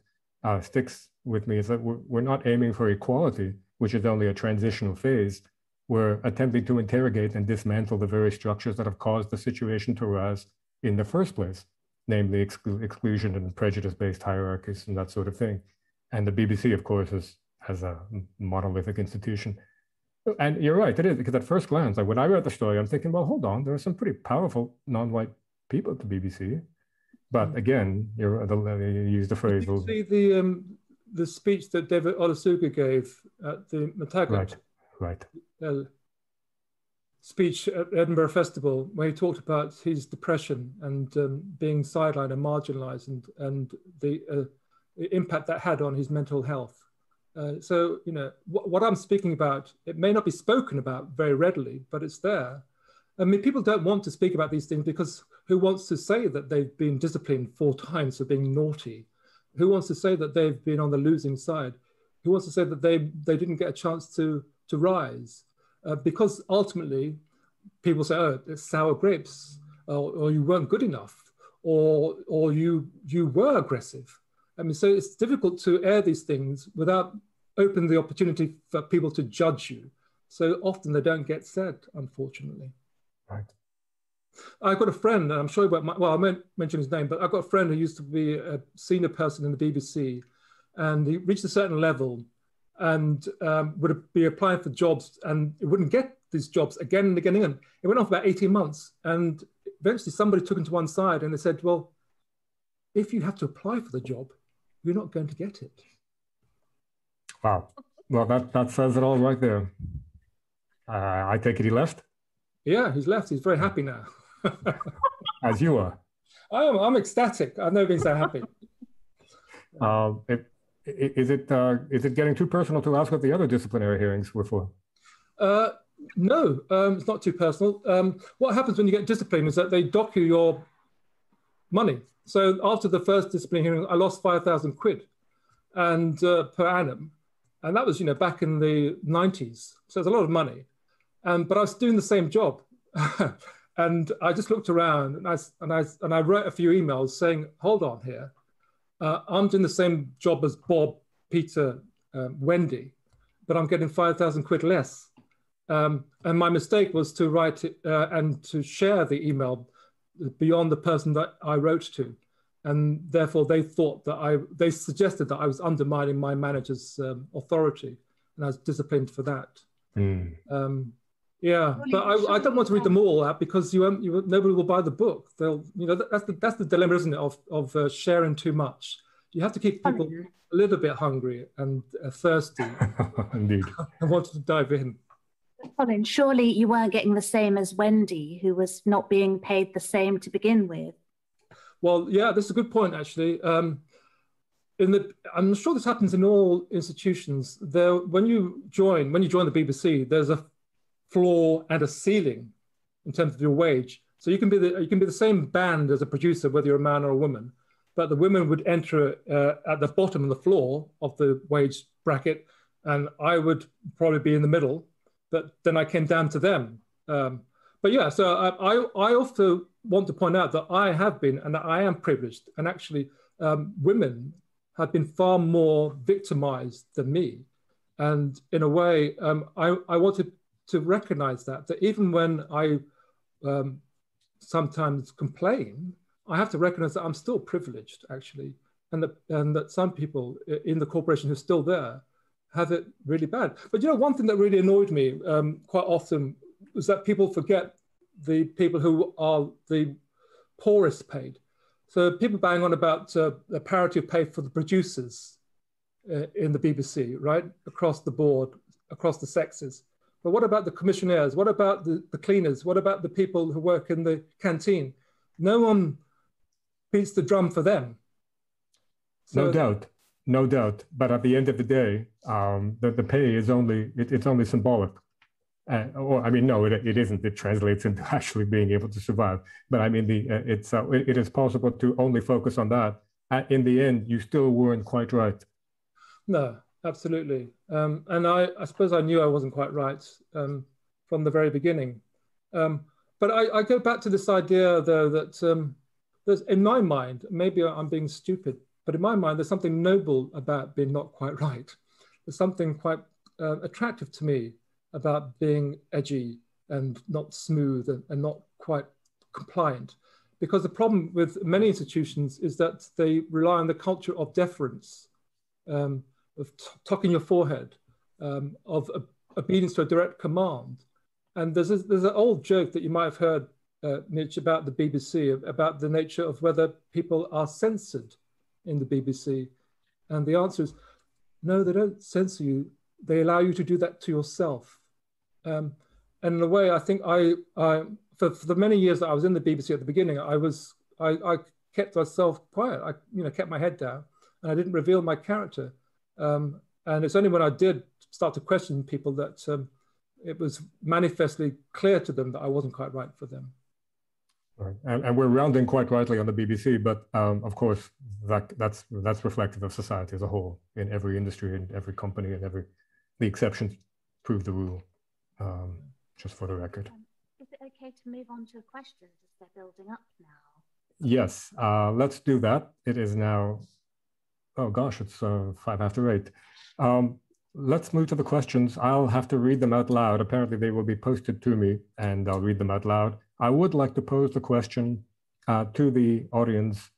sticks with me, is that we're not aiming for equality, which is only a transitional phase. We're attempting to interrogate and dismantle the very structures that have caused the situation to arise in the first place, namely exclusion and prejudice-based hierarchies and that sort of thing. And the BBC, of course, has a monolithic institution. And you're right, it is, because at first glance, like when I read the story, I'm thinking, well, hold on, there are some pretty powerful non-white people at the BBC. But again, you used the phrase. Did you see the speech that David Olusoga gave at the Matagat? Right. Speech at Edinburgh Festival, where he talked about his depression and being sidelined and marginalized, and the impact that had on his mental health. So, what I'm speaking about, it may not be spoken about very readily, but it's there. I mean, people don't want to speak about these things because who wants to say that they've been disciplined 4 times for being naughty? Who wants to say that they've been on the losing side? Who wants to say that they didn't get a chance to rise? Because ultimately, people say, oh, it's sour grapes. or you weren't good enough, or you were aggressive. I mean, so it's difficult to air these things without opening the opportunity for people to judge you. So often they don't get said, unfortunately. Right. I've got a friend, and I'm sure about well, I won't mention his name, but I've got a friend who used to be a senior person in the BBC, and he reached a certain level and would be applying for jobs, and it wouldn't get these jobs again and again and again. It went on for about 18 months, and eventually somebody took him to one side and they said, well, if you have to apply for the job, you're not going to get it. Wow. Well, that says it all right there. I take it he left? Yeah, he's left. He's very happy now. As you are. I'm ecstatic. I've never been so happy. Is it getting too personal to ask what the other disciplinary hearings were for? No, it's not too personal. What happens when you get disciplined is that they dock you your money. So after the first disciplinary hearing, I lost 5,000 quid and per annum. And that was, back in the 90s. So it's a lot of money. But I was doing the same job. And I just looked around and I wrote a few emails saying, hold on here. I'm doing the same job as Bob, Peter, Wendy, but I'm getting 5,000 quid less. And my mistake was to write it and to share the email beyond the person that I wrote to. And therefore they thought that they suggested that I was undermining my manager's authority, and I was disciplined for that. Yeah, but I don't want to read them all out because nobody will buy the book. That's the dilemma, isn't it, of sharing too much. You have to keep people a little bit hungry and thirsty. Indeed. I wanted to dive in. Colin, surely you weren't getting the same as Wendy, who was not being paid the same to begin with. Well, yeah, this is a good point, actually. I'm sure this happens in all institutions. When you join the BBC, there's a floor and a ceiling in terms of your wage. So you can be the same band as a producer, whether you're a man or a woman, but the women would enter at the bottom of the floor of the wage bracket, and I would probably be in the middle. But then I came down to them. But yeah, so I also want to point out that I have been, and that I am privileged, and actually women have been far more victimized than me. And in a way, I wanted to recognize that even when I sometimes complain, I have to recognize that I'm still privileged, actually, and that some people in the corporation who are still there have it really bad. But one thing that really annoyed me quite often was that people forget the people who are the poorest paid. So people bang on about the parity of pay for the producers in the BBC, right? Across the board, across the sexes. But what about the commissionaires? What about the cleaners? What about the people who work in the canteen? No one beats the drum for them. So no doubt. But at the end of the day, the pay is it's only symbolic. It isn't. It translates into actually being able to survive. But I mean, it is possible to only focus on that. In the end, you still weren't quite right. No, absolutely. And I suppose I knew I wasn't quite right from the very beginning. But I go back to this idea, though, that there's, in my mind, maybe I'm being stupid, but in my mind, there's something noble about being not quite right. There's something quite attractive to me about being edgy and not smooth and not quite compliant. Because the problem with many institutions is that they rely on the culture of deference, of tucking your forehead, of obedience to a direct command. And there's an old joke that you might have heard, Mitch, about the BBC, about the nature of whether people are censored in the BBC. And the answer is, no, they don't censor you. They allow you to do that to yourself. And in a way, I think for the many years that I was in the BBC at the beginning, I kept myself quiet. I kept my head down, and I didn't reveal my character. And it's only when I did start to question people that it was manifestly clear to them that I wasn't quite right for them. Right. And we're rounding quite rightly on the BBC, but of course that's reflective of society as a whole, in every industry, in every company, and the exceptions prove the rule. Just for the record. Is it okay okay to move on to questions as they're building up now? Yes, let's do that. It is now, oh gosh, it's 8:05. Let's move to the questions. I'll have to read them out loud. Apparently they will be posted to me and I'll read them out loud. I would like to pose the question to the audience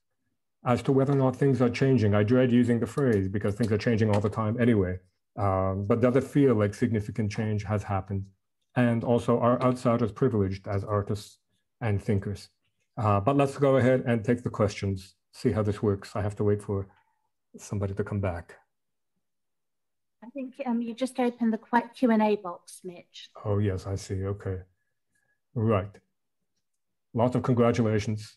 as to whether or not things are changing. I dread using the phrase because things are changing all the time anyway. But does it feel like significant change has happened? And also, are outsiders privileged as artists and thinkers? But let's go ahead and take the questions, see how this works. I have to wait for somebody to come back. I think you just opened the Q&A box, Mitch. Oh, yes, I see. Okay. Right. Lots of congratulations.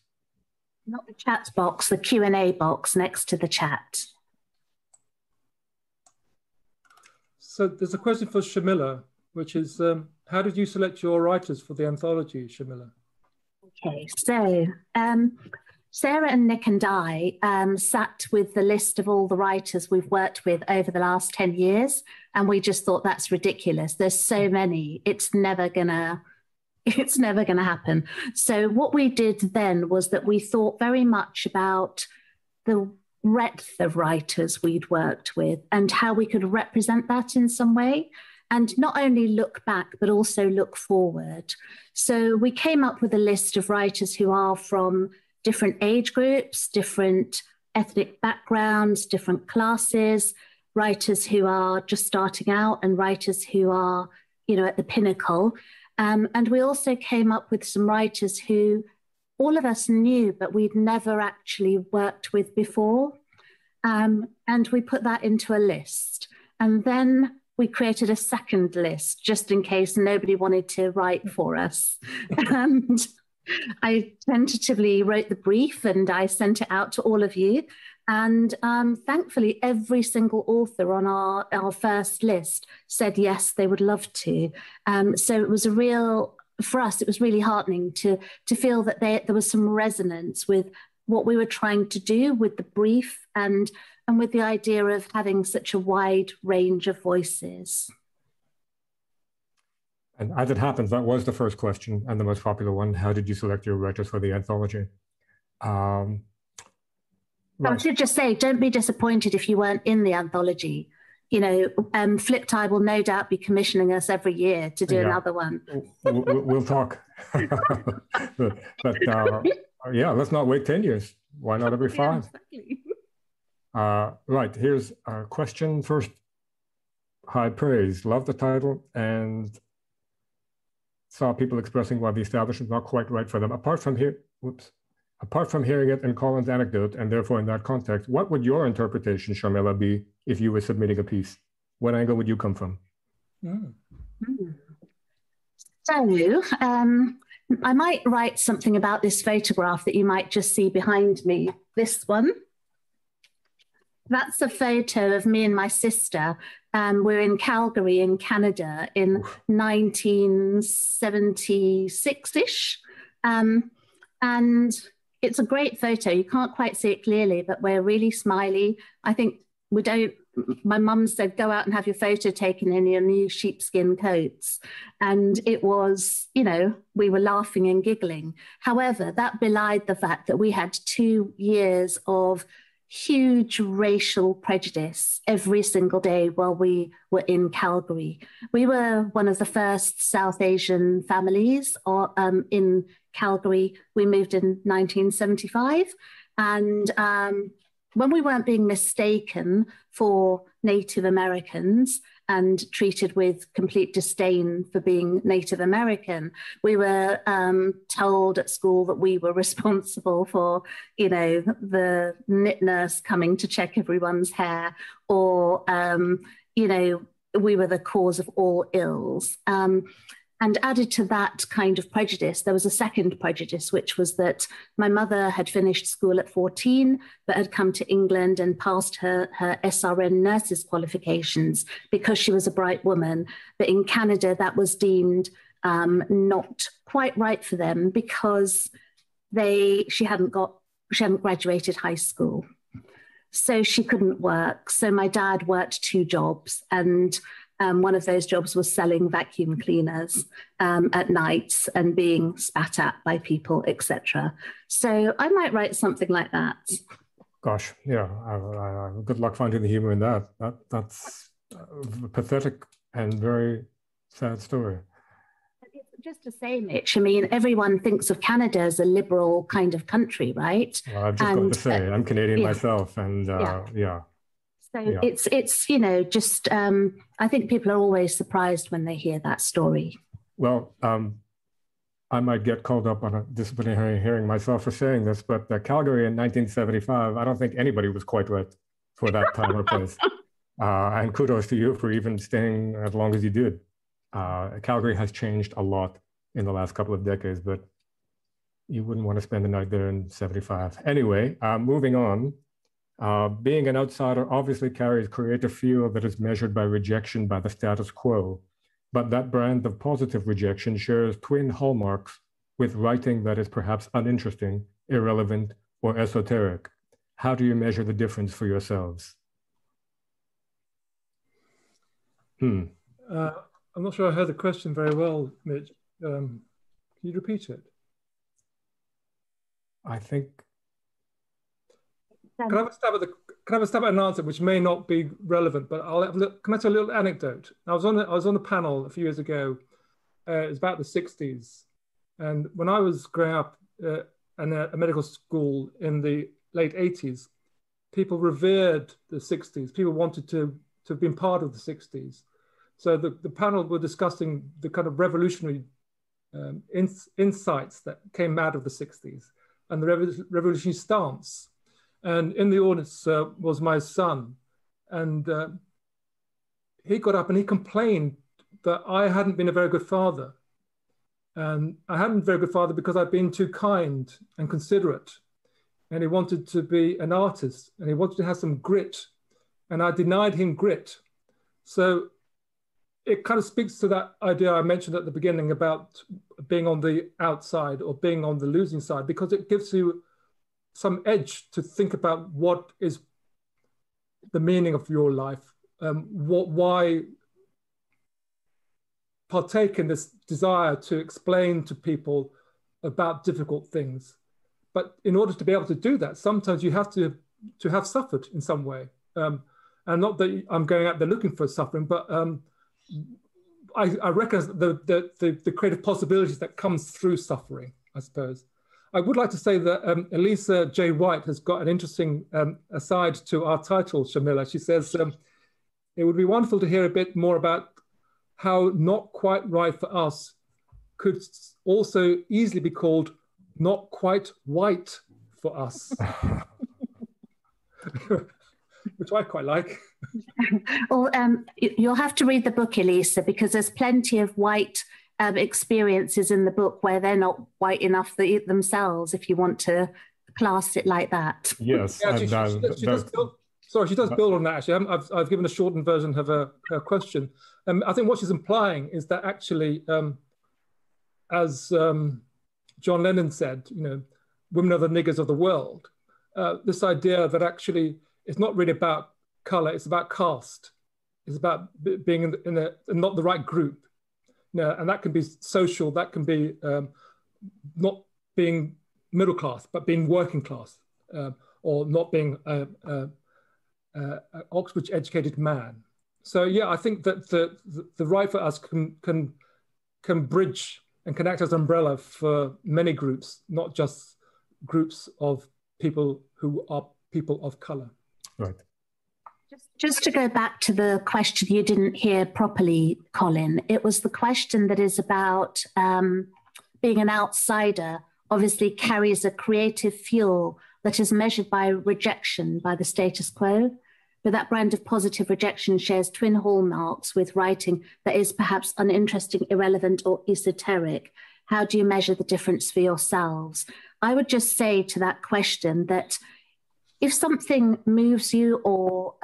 Not the chat box, the Q&A box next to the chat. So there's a question for Sharmila, which is, how did you select your writers for the anthology, Sharmila? Okay, so Sarah and Nick and I sat with the list of all the writers we've worked with over the last 10 years, and we just thought that's ridiculous. There's so many, it's never gonna happen. So what we did then was that we thought very much about the breadth of writers we'd worked with and how we could represent that in some way, and not only look back, but also look forward. So we came up with a list of writers who are from different age groups, different ethnic backgrounds, different classes, writers who are just starting out and writers who are, you know, at the pinnacle. And we also came up with some writers who all of us knew, but we'd never actually worked with before. And we put that into a list. And then we created a second list just in case nobody wanted to write for us. And I tentatively wrote the brief and I sent it out to all of you. And thankfully, every single author on our first list said yes, they would love to. So it was for us, it was really heartening to feel that there was some resonance with what we were trying to do with the brief and with the idea of having such a wide range of voices. And as it happens, that was the first question and the most popular one. How did you select your writers for the anthology? Right. I should just say, don't be disappointed if you weren't in the anthology. You know, Fliptide will no doubt be commissioning us every year to do another one. We'll talk. but yeah, let's not wait 10 years. Why not every 5? Yeah, exactly. Right, here's a question first. High praise, love the title, and saw people expressing why the establishment's not quite right for them. Apart from hearing it in Colin's anecdote, and therefore in that context, what would your interpretation, Sharmila, be if you were submitting a piece? What angle would you come from? So, I might write something about this photograph that you might just see behind me, this one. That's a photo of me and my sister. We're in Calgary in Canada in 1976-ish. And it's a great photo. You can't quite see it clearly, but we're really smiley. I think my mum said, go out and have your photo taken in your new sheepskin coats. And it was, you know, we were laughing and giggling. However, that belied the fact that we had 2 years of huge racial prejudice every single day while we were in Calgary. We were one of the first South Asian families in Calgary. We moved in 1975. And when we weren't being mistaken for Native Americans and treated with complete disdain for being Native American, we were told at school that we were responsible for, you know, the knit nurse coming to check everyone's hair, or, you know, we were the cause of all ills. And added to that kind of prejudice, there was a second prejudice, which was that my mother had finished school at 14, but had come to England and passed her SRN nurse's qualifications because she was a bright woman. But in Canada, that was deemed not quite right for them because she hadn't graduated high school. So she couldn't work. So my dad worked 2 jobs, and One of those jobs was selling vacuum cleaners at nights and being spat at by people, etc. So I might write something like that. Gosh, yeah. Good luck finding the humor in that. That's a pathetic and very sad story. Just to say, Mitch, I mean, everyone thinks of Canada as a liberal kind of country, right? Well, I've just got to say, I'm Canadian myself, and yeah. So it's just I think people are always surprised when they hear that story. Well, I might get called up on a disciplinary hearing myself for saying this, but Calgary in 1975, I don't think anybody was quite right for that time or place. And kudos to you for even staying as long as you did. Calgary has changed a lot in the last couple of decades, but you wouldn't want to spend the night there in 75. Anyway, moving on. Being an outsider obviously carries creative fuel that is measured by rejection by the status quo, but that brand of positive rejection shares twin hallmarks with writing that is perhaps uninteresting, irrelevant, or esoteric. How do you measure the difference for yourselves? I'm not sure I heard the question very well, Mitch. Can you repeat it? I think... Can I have a stab at an answer which may not be relevant, but can I tell a little anecdote? I was on a panel a few years ago. It was about the 60s. And when I was growing up in a medical school in the late 80s, people revered the 60s. People wanted to have been part of the 60s. So the panel were discussing the kind of revolutionary insights that came out of the 60s and the revolutionary stance. And in the audience was my son. And he got up and he complained that I hadn't been a very good father. And I hadn't been a very good father because I'd been too kind and considerate. And he wanted to be an artist and he wanted to have some grit. And I denied him grit. So it kind of speaks to that idea I mentioned at the beginning about being on the outside or being on the losing side, because it gives you some edge to think about what is the meaning of your life, why partake in this desire to explain to people about difficult things. But in order to be able to do that, sometimes you have to have suffered in some way. And not that I'm going out there looking for suffering, but I recognize the creative possibilities that comes through suffering, I suppose. I would like to say that Elisa J. White has got an interesting aside to our title, Sharmila. She says, it would be wonderful to hear a bit more about how Not Quite Right for Us could also easily be called Not Quite White for Us. Which I quite like. Well, you'll have to read the book, Elisa, because there's plenty of white experiences in the book where they're not white enough themselves, if you want to class it like that. Yes. Yeah, she does build on that, actually. I've given a shortened version of her question. I think what she's implying is that actually, as John Lennon said, women are the niggers of the world. This idea that actually it's not really about color, it's about caste. It's about being in not the right group. And that can be social, that can be not being middle class, but being working class, or not being an Oxbridge-educated man. So yeah, I think that the right for us can bridge and can act as an umbrella for many groups, not just groups of people who are people of color. Right. Just to go back to the question you didn't hear properly, Colin, it was the question that is about being an outsider obviously carries a creative fuel that is measured by rejection by the status quo. But that brand of positive rejection shares twin hallmarks with writing that is perhaps uninteresting, irrelevant, or esoteric. How do you measure the difference for yourselves? I would just say to that question that if something moves you or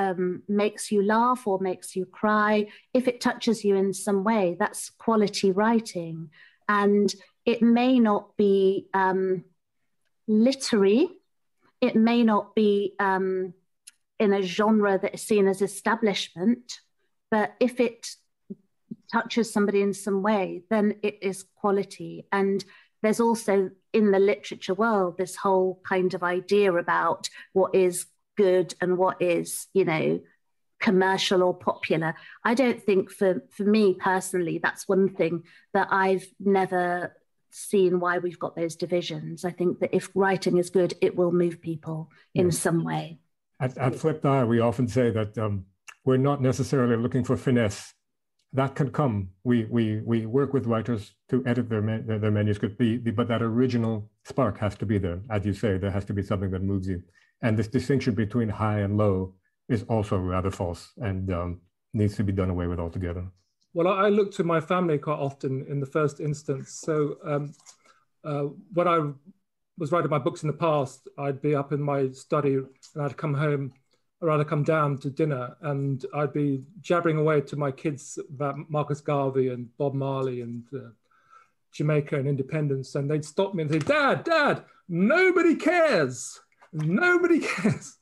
makes you laugh or makes you cry, if it touches you in some way, that's quality writing. And it may not be literary, it may not be in a genre that is seen as establishment, but if it touches somebody in some way, then it is quality. And there's also in the literature world this whole kind of idea about what is good and what is, you know, commercial or popular. I don't think for me personally, that's one thing that I've never seen why we've got those divisions. I think that if writing is good, it will move people in some way. At Flip Die, we often say that we're not necessarily looking for finesse. That can come. We work with writers to edit their manuscript, but that original spark has to be there. As you say, there has to be something that moves you. And this distinction between high and low is also rather false and needs to be done away with altogether. Well, I look to my family quite often in the first instance. So when I was writing my books in the past, I'd be up in my study and I'd come home, or I'd come down to dinner, and I'd be jabbering away to my kids about Marcus Garvey and Bob Marley and Jamaica and independence. And they'd stop me and say, Dad, nobody cares. Nobody cares.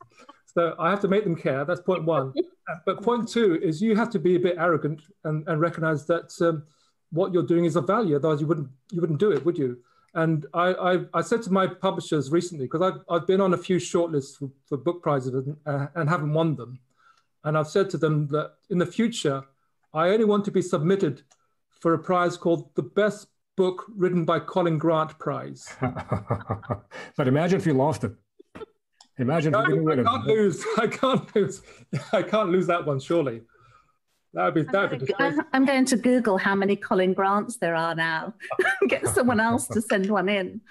So I have to make them care. That's point one. But point two is you have to be a bit arrogant and recognize that what you're doing is of value. Otherwise, you wouldn't do it, would you? And I said to my publishers recently, because I've been on a few shortlists for book prizes and haven't won them. And I've said to them that in the future, I only want to be submitted for a prize called the Best Book Written by Colin Grant Prize. But imagine if you lost it. Imagine if you didn't win it. I can't lose that one, surely. That would be I'm going to Google how many Colin Grants there are now. Get someone else to send one in.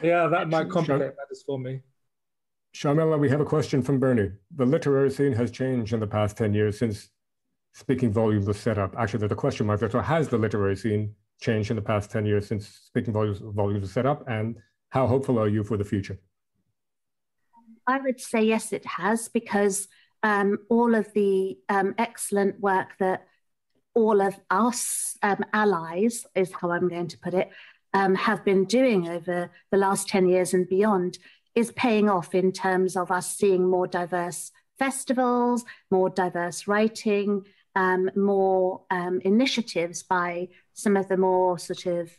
Yeah, that might complicate matters for me. Sharmila, we have a question from Bernie. The literary scene has changed in the past 10 years since Speaking Volumes was set up. Actually, there's a question mark there. So has the literary scene changed in the past 10 years since Speaking Volumes was set up? And how hopeful are you for the future? I would say yes, it has, because all of the excellent work that all of us allies, is how I'm going to put it, have been doing over the last 10 years and beyond is paying off in terms of us seeing more diverse festivals, more diverse writing, more initiatives by some of the more sort of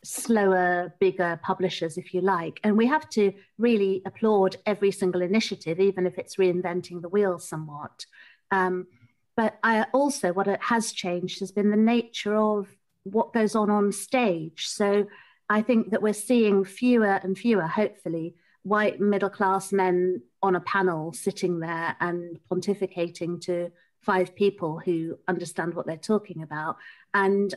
slower, bigger publishers, if you like. And we have to really applaud every single initiative, even if it's reinventing the wheel somewhat. But what it has changed has been the nature of what goes on stage. So I think that we're seeing fewer and fewer, hopefully, white middle-class men on a panel sitting there and pontificating to 5 people who understand what they're talking about. And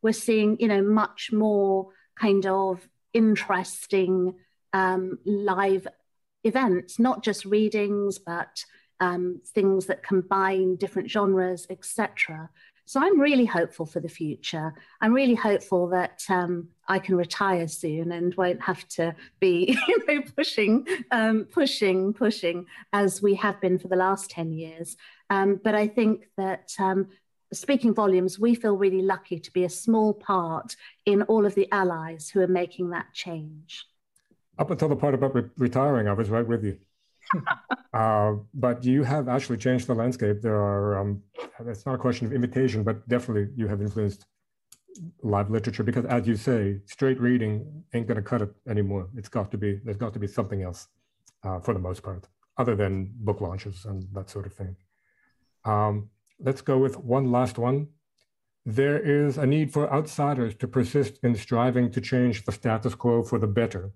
we're seeing, much more kind of interesting live events, not just readings, but things that combine different genres, etc. So I'm really hopeful for the future. I'm really hopeful that I can retire soon and won't have to be pushing as we have been for the last 10 years. But I think that Speaking Volumes, we feel really lucky to be a small part in all of the allies who are making that change. Up until the part about retiring, I was right with you. But you have actually changed the landscape. There are, it's not a question of imitation, but definitely you have influenced live literature, because as you say, straight reading ain't gonna cut it anymore. There's got to be something else for the most part, other than book launches and that sort of thing. Let's go with one last one. There is a need for outsiders to persist in striving to change the status quo for the better.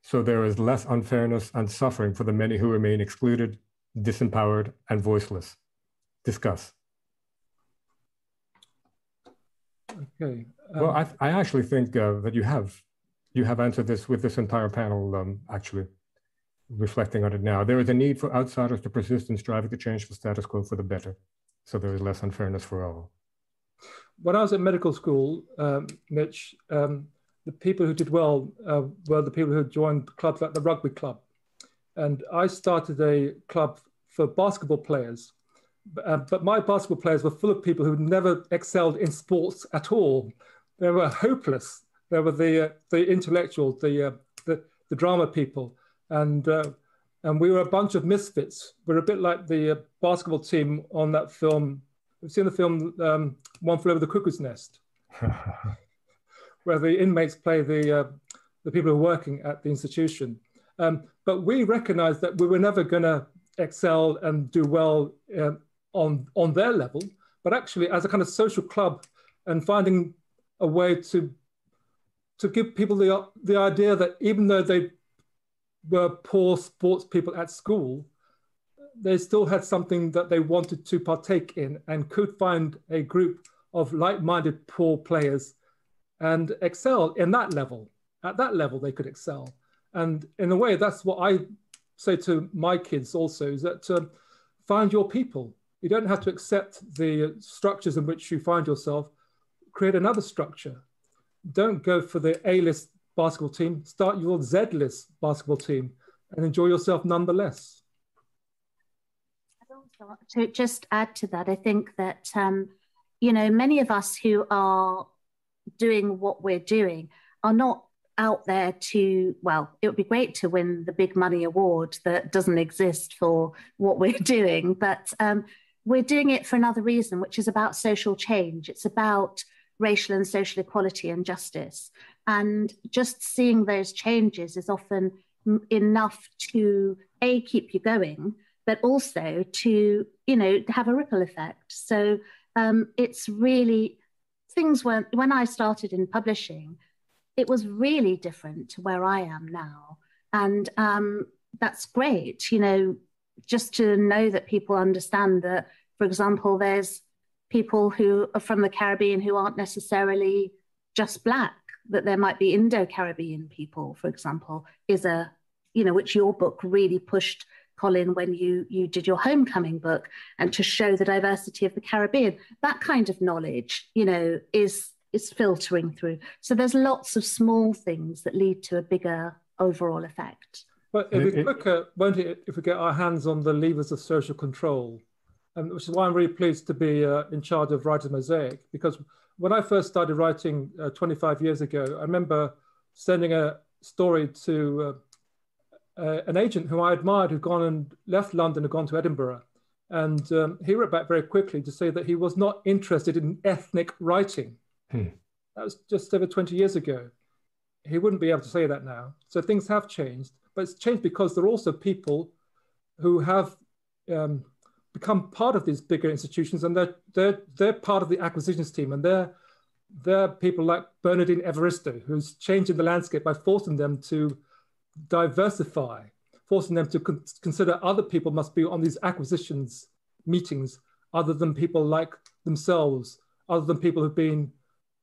So there is less unfairness and suffering for the many who remain excluded, disempowered, and voiceless. Discuss. Okay. Well, I actually think that you have answered this with this entire panel, actually, reflecting on it now. There is a need for outsiders to persist in striving to change the status quo for the better. So there is less unfairness for all. When I was at medical school, Mitch, the people who did well were the people who joined clubs like the rugby club. And I started a club for basketball players. But my basketball players were full of people who never excelled in sports at all. They were hopeless. They were the intellectuals, the drama people. And we were a bunch of misfits. We're a bit like the basketball team on that film, We've seen the film One Flew Over the Cuckoo's Nest, where the inmates play the people who are working at the institution. But we recognized that we were never going to excel and do well on their level, but actually as a kind of social club and finding a way to give people the idea that even though they were poor sports people at school, they still had something that they wanted to partake in and could find a group of like-minded poor players and excel in that level. At that level, they could excel. And in a way, that's what I say to my kids also, is that find your people. You don't have to accept the structures in which you find yourself. Create another structure. Don't go for the A-list basketball team. Start your Z-list basketball team and enjoy yourself nonetheless. To just add to that, I think that, you know, many of us who are doing what we're doing are not out there to, well, it would be great to win the big money award that doesn't exist for what we're doing, but we're doing it for another reason, which is about social change. It's about racial and social equality and justice. And just seeing those changes is often enough to, A, keep you going, but also to, you know, have a ripple effect. So it's really, things weren't, when I started in publishing, it was really different to where I am now. And that's great, you know, just to know that people understand that, for example, there's people who are from the Caribbean who aren't necessarily just Black, that there might be Indo-Caribbean people, for example, is a, you know, which your book really pushed, Colin, when you did your homecoming book, and to show the diversity of the Caribbean. That kind of knowledge, you know, is filtering through. So there's lots of small things that lead to a bigger overall effect. But it'd be quicker, won't it, if we get our hands on the levers of social control, which is why I'm really pleased to be in charge of Writer's Mosaic, because when I first started writing 25 years ago, I remember sending a story to an agent who I admired, who'd gone and left London and gone to Edinburgh. And he wrote back very quickly to say that he was not interested in ethnic writing. That was just over 20 years ago. He wouldn't be able to say that now. So things have changed, but it's changed because there are also people who have become part of these bigger institutions, and they're part of the acquisitions team, and they're people like Bernardine Evaristo, who's changing the landscape by forcing them to diversify, forcing them to consider other people must be on these acquisitions meetings other than people like themselves, other than people who've been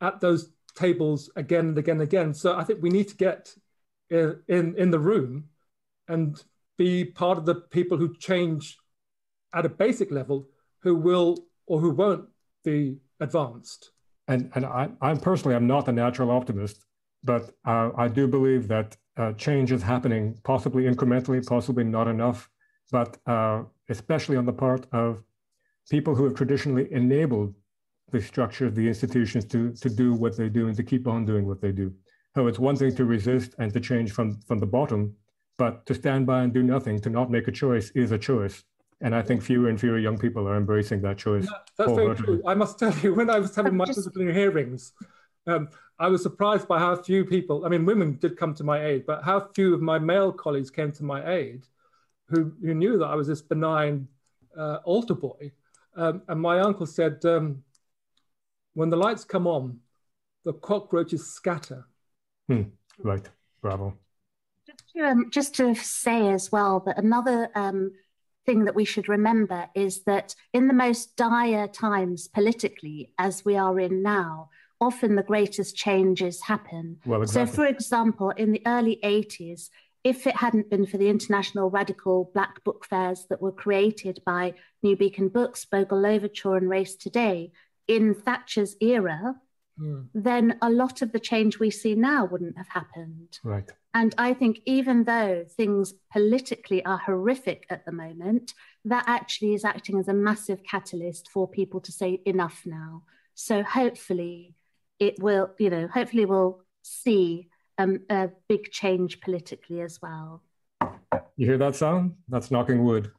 at those tables again and again and again. So I think we need to get in the room and be part of the people who change at a basic level, who will or who won't be advanced. And I personally am not a natural optimist, but I do believe that change is happening, possibly incrementally, possibly not enough, but especially on the part of people who have traditionally enabled the structures, the institutions to do what they do and to keep on doing what they do. So it's one thing to resist and to change from the bottom, but to stand by and do nothing, to not make a choice, is a choice. And I think fewer and fewer young people are embracing that choice. Yeah, that's very true. I must tell you, when I was having my disciplinary hearings, I was surprised by how few people, I mean, women did come to my aid, but how few of my male colleagues came to my aid who knew that I was this benign altar boy. And my uncle said, when the lights come on, the cockroaches scatter. Right, bravo. Just to say as well that another thing that we should remember is that in the most dire times politically, as we are in now, often the greatest changes happen. Well, exactly. So for example, in the early 80s, if it hadn't been for the international radical Black book fairs that were created by New Beacon Books, Bogle Overture and Race Today in Thatcher's era, then a lot of the change we see now wouldn't have happened. Right. And I think even though things politically are horrific at the moment, that actually is acting as a massive catalyst for people to say enough now. So hopefully it will, you know, hopefully we'll see a big change politically as well. You hear that sound? That's knocking wood.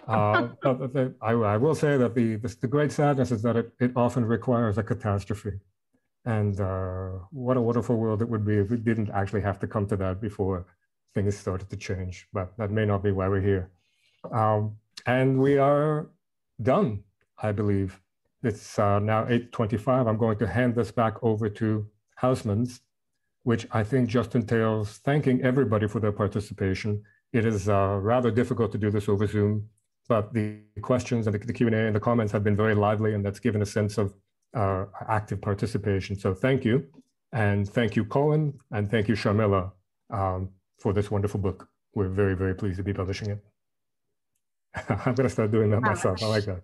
I will say that the great sadness is that it often requires a catastrophe. And what a wonderful world it would be if we didn't actually have to come to that before things started to change. But that may not be why we're here. And we are done, I believe. It's now 8:25. I'm going to hand this back over to Housmans, which I think just entails thanking everybody for their participation. It is rather difficult to do this over Zoom, but the questions and the Q&A and the comments have been very lively, and that's given a sense of active participation. So thank you. And thank you, Colin, and thank you, Sharmilla, for this wonderful book. We're very, very pleased to be publishing it. I'm going to start doing that myself. I like that.